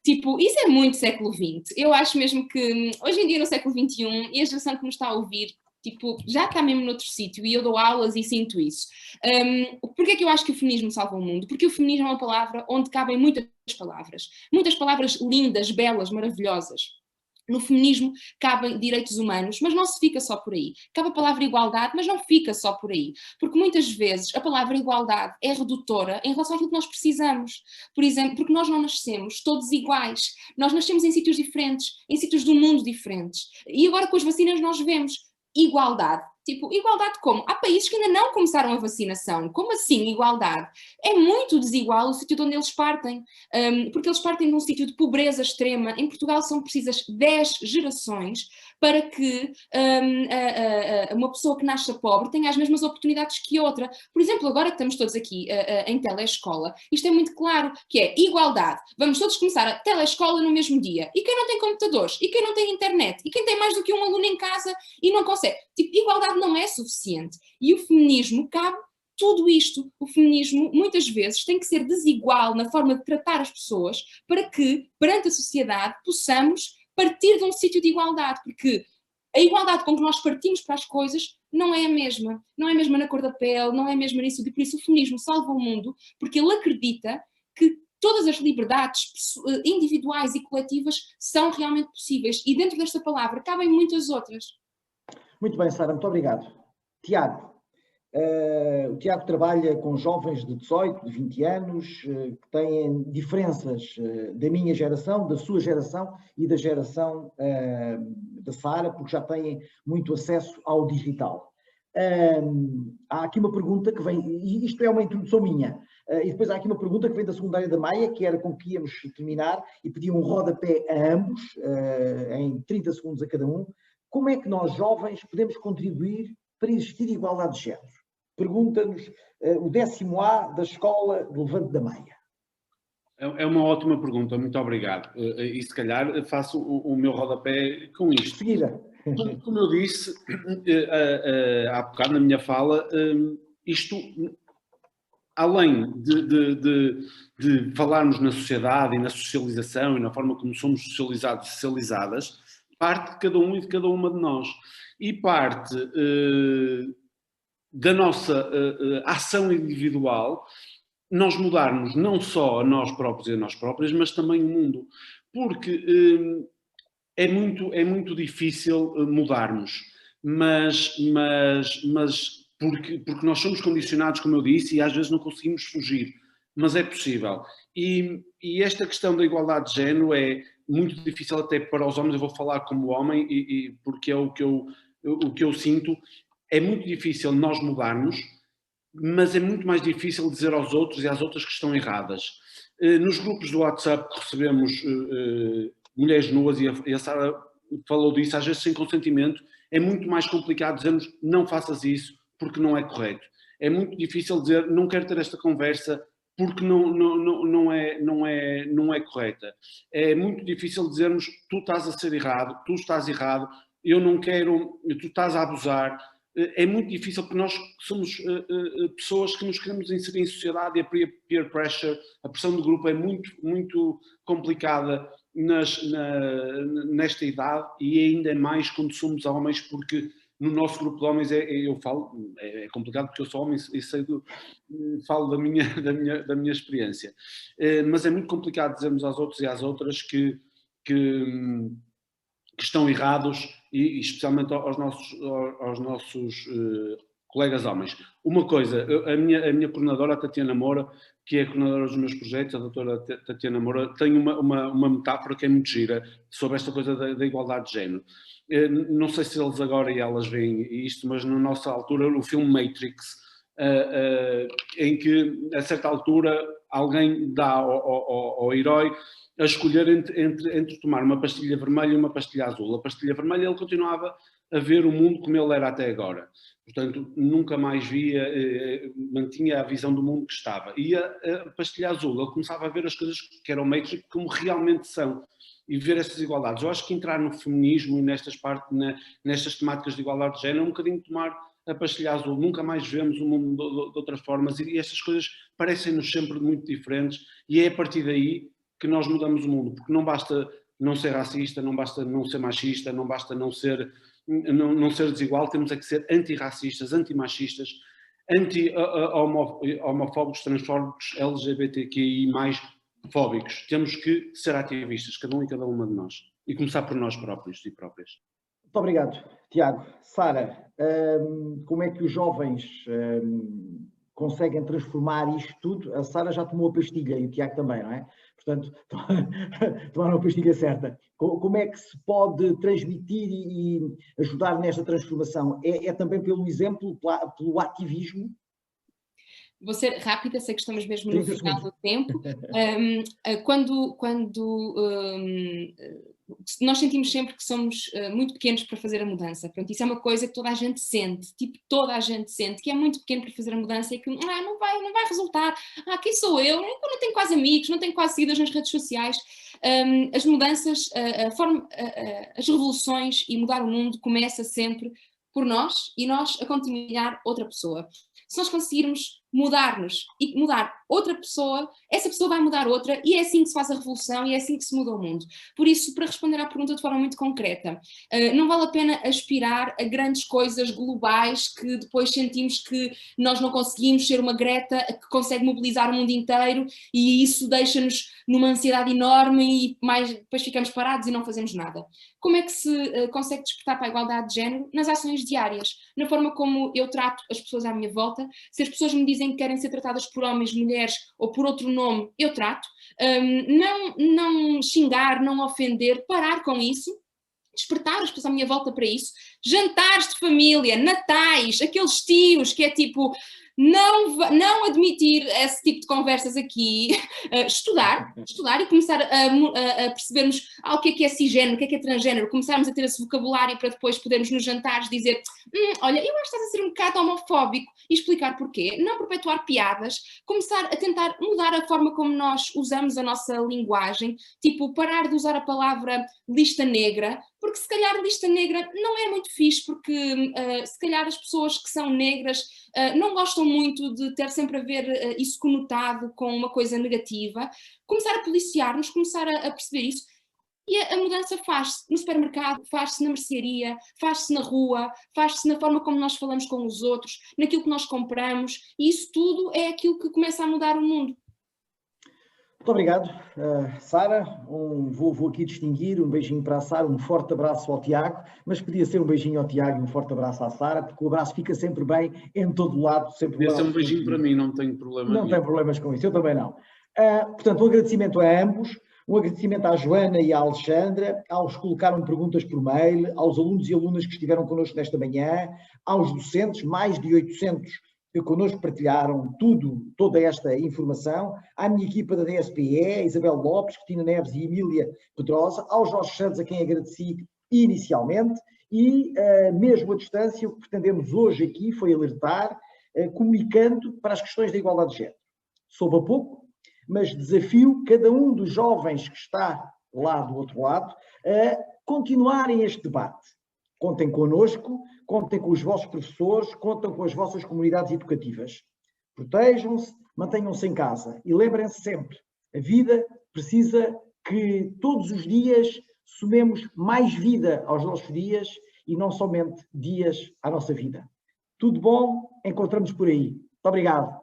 tipo, isso é muito século XX. Eu acho mesmo que hoje em dia no século XXI, e a geração que nos está a ouvir, tipo, já está mesmo noutro sítio, e eu dou aulas e sinto isso. Porquê é que eu acho que o feminismo salva o mundo? Porque o feminismo é uma palavra onde cabem muitas palavras lindas, belas, maravilhosas. No feminismo cabem direitos humanos, mas não se fica só por aí. Cabe a palavra igualdade, mas não fica só por aí. Porque muitas vezes a palavra igualdade é redutora em relação àquilo que nós precisamos. Por exemplo, porque nós não nascemos todos iguais. Nós nascemos em sítios diferentes, em sítios do mundo diferentes. E agora com as vacinas nós vemos igualdade. Tipo, igualdade como? Há países que ainda não começaram a vacinação. Como assim igualdade? É muito desigual o sítio de onde eles partem, porque eles partem de um sítio de pobreza extrema. Em Portugal são precisas 10 gerações para que uma pessoa que nasça pobre tenha as mesmas oportunidades que outra. Por exemplo, agora que estamos todos aqui em telescola, isto é muito claro, que é igualdade. Vamos todos começar a telescola no mesmo dia. E quem não tem computadores? E quem não tem internet? E quem tem mais do que um aluno em casa e não consegue? Tipo, igualdade não é suficiente. E o feminismo cabe tudo isto. O feminismo, muitas vezes, tem que ser desigual na forma de tratar as pessoas para que, perante a sociedade, possamos partir de um sítio de igualdade, porque a igualdade com que nós partimos para as coisas não é a mesma. Não é a mesma na cor da pele, não é a mesma nisso. E por isso o feminismo salva o mundo, porque ele acredita que todas as liberdades individuais e coletivas são realmente possíveis. E dentro desta palavra cabem muitas outras. Muito bem, Sara, muito obrigado. Tiago. O Tiago trabalha com jovens de 18, de 20 anos, que têm diferenças da minha geração, da sua geração e da geração da Sara, porque já têm muito acesso ao digital. Há aqui uma pergunta que vem, e isto é uma introdução minha, e depois há aqui uma pergunta que vem da secundária da Maia, que era com que íamos terminar, e pedi um rodapé a ambos, em 30 segundos a cada um. Como é que nós, jovens, podemos contribuir para existir igualdade de género? Pergunta-nos o 10º A da Escola de Levante da Maia. É uma ótima pergunta, muito obrigado. E se calhar faço o meu rodapé com isto. Seguida. Como eu disse há bocado na minha fala, isto, além de falarmos na sociedade e na socialização e na forma como somos socializados e socializadas, parte de cada um e de cada uma de nós. E parte da nossa ação individual, nós mudarmos não só a nós próprios e a nós próprias, mas também o mundo. Porque é muito difícil mudarmos, mas porque nós somos condicionados, como eu disse, e às vezes não conseguimos fugir, mas é possível. E esta questão da igualdade de género é muito difícil até para os homens. Eu vou falar como homem, porque é o que eu sinto. É muito difícil nós mudarmos, mas é muito mais difícil dizer aos outros e às outras que estão erradas. Nos grupos do WhatsApp que recebemos mulheres nuas, e a Sara falou disso, às vezes sem consentimento, é muito mais complicado dizermos não faças isso porque não é correto. É muito difícil dizer não quero ter esta conversa porque não é correta. É muito difícil dizermos tu estás a ser errado, tu estás errado, eu não quero, tu estás a abusar. É muito difícil porque nós somos pessoas que nos queremos inserir em sociedade, e a peer pressure, a pressão do grupo é muito complicada nesta idade, e ainda mais quando somos homens, porque no nosso grupo de homens eu falo, é complicado porque eu sou homem e falo da minha experiência, mas é muito complicado dizermos aos outros e às outras que estão errados, e especialmente aos nossos colegas homens. Uma coisa, a minha coordenadora, a Tatiana Moura, que é a coordenadora dos meus projetos, a doutora Tatiana Moura, tem uma metáfora que é muito gira sobre esta coisa da igualdade de género. Não sei se eles agora e elas veem isto, mas na nossa altura, o filme Matrix, em que a certa altura alguém dá ao herói a escolher entre tomar uma pastilha vermelha e uma pastilha azul. A pastilha vermelha ele continuava a ver o mundo como ele era até agora. Portanto, nunca mais via, mantinha a visão do mundo que estava. E a pastilha azul, ele começava a ver as coisas que eram Matrix como realmente são. E ver essas igualdades. Eu acho que entrar no feminismo e nestas temáticas de igualdade de género é um bocadinho tomar a pastilha azul. Nunca mais vemos o mundo de outras formas e estas coisas parecem-nos sempre muito diferentes e é a partir daí que nós mudamos o mundo, porque não basta não ser racista, não basta não ser machista, não basta não ser desigual, temos é que ser antirracistas, antimachistas, anti-homofóbicos, transfóbicos, LGBTQI+, fóbicos. Temos que ser ativistas, cada um e cada uma de nós, e começar por nós próprios e próprias. Muito obrigado, Tiago. Sara, como é que os jovens conseguem transformar isto tudo? A Sara já tomou a pastilha e o Tiago também, não é? Portanto, tomaram a pastilha certa. Como é que se pode transmitir e ajudar nesta transformação? É também pelo exemplo, pelo ativismo? Vou ser rápida, sei que estamos mesmo no final do tempo. Nós sentimos sempre que somos muito pequenos para fazer a mudança. Pronto, isso é uma coisa que toda a gente sente, tipo, toda a gente sente, que é muito pequeno para fazer a mudança e que não vai resultar. Quem sou eu? Eu não tenho quase amigos, não tenho quase seguidores nas redes sociais. As mudanças, as revoluções e mudar o mundo começa sempre por nós e nós a contaminar outra pessoa. Se nós conseguirmos mudar-nos e mudar outra pessoa, essa pessoa vai mudar outra e é assim que se faz a revolução e é assim que se muda o mundo. Por isso, para responder à pergunta de forma muito concreta, não vale a pena aspirar a grandes coisas globais que depois sentimos que nós não conseguimos ser uma Greta que consegue mobilizar o mundo inteiro e isso deixa-nos numa ansiedade enorme e depois ficamos parados e não fazemos nada. Como é que se consegue despertar para a igualdade de género? Nas ações diárias, na forma como eu trato as pessoas à minha volta. Se as pessoas me dizem que querem ser tratadas por homens, mulheres ou por outro nome, eu trato. Não xingar, não ofender, parar com isso. Despertar as pessoas à minha volta para isso. Jantares de família, natais, aqueles tios que é tipo... Não admitir esse tipo de conversas aqui, estudar e começar a percebermos o que é cisgénero, o que é transgénero, começarmos a ter esse vocabulário para depois podermos nos jantares dizer olha, eu acho que estás a ser um bocado homofóbico e explicar porquê, não perpetuar piadas, começar a tentar mudar a forma como nós usamos a nossa linguagem, tipo parar de usar a palavra lista negra, porque se calhar lista negra não é muito fixe, porque se calhar as pessoas que são negras não gostam muito de ter sempre a ver isso conotado com uma coisa negativa. Começar a policiar-nos, começar a perceber isso. E a mudança faz-se no supermercado, faz-se na mercearia, faz-se na rua, faz-se na forma como nós falamos com os outros, naquilo que nós compramos, e isso tudo é aquilo que começa a mudar o mundo. Muito obrigado, Sara. Vou aqui distinguir um beijinho para a Sara, um forte abraço ao Tiago, mas podia ser um beijinho ao Tiago e um forte abraço à Sara, porque o abraço fica sempre bem, em todo lado. Podia ser um beijinho para mim, não tenho problema. Não tem problemas com isso, eu também não. Portanto, um agradecimento a ambos, um agradecimento à Joana e à Alexandra, aos que colocaram perguntas por mail, aos alunos e alunas que estiveram connosco nesta manhã, aos docentes, mais de 800 que connosco partilharam toda esta informação, à minha equipa da DSPE, Isabel Lopes, Cristina Neves e Emília Pedrosa, aos nossos santos a quem agradeci inicialmente e, mesmo à distância, o que pretendemos hoje aqui foi alertar, comunicando para as questões da igualdade de género. Soube a pouco, mas desafio cada um dos jovens que está lá do outro lado a continuarem este debate. Contem connosco, contem com os vossos professores, contem com as vossas comunidades educativas. Protejam-se, mantenham-se em casa e lembrem-se sempre, a vida precisa que todos os dias somemos mais vida aos nossos dias e não somente dias à nossa vida. Tudo bom? Encontramos por aí. Muito obrigado.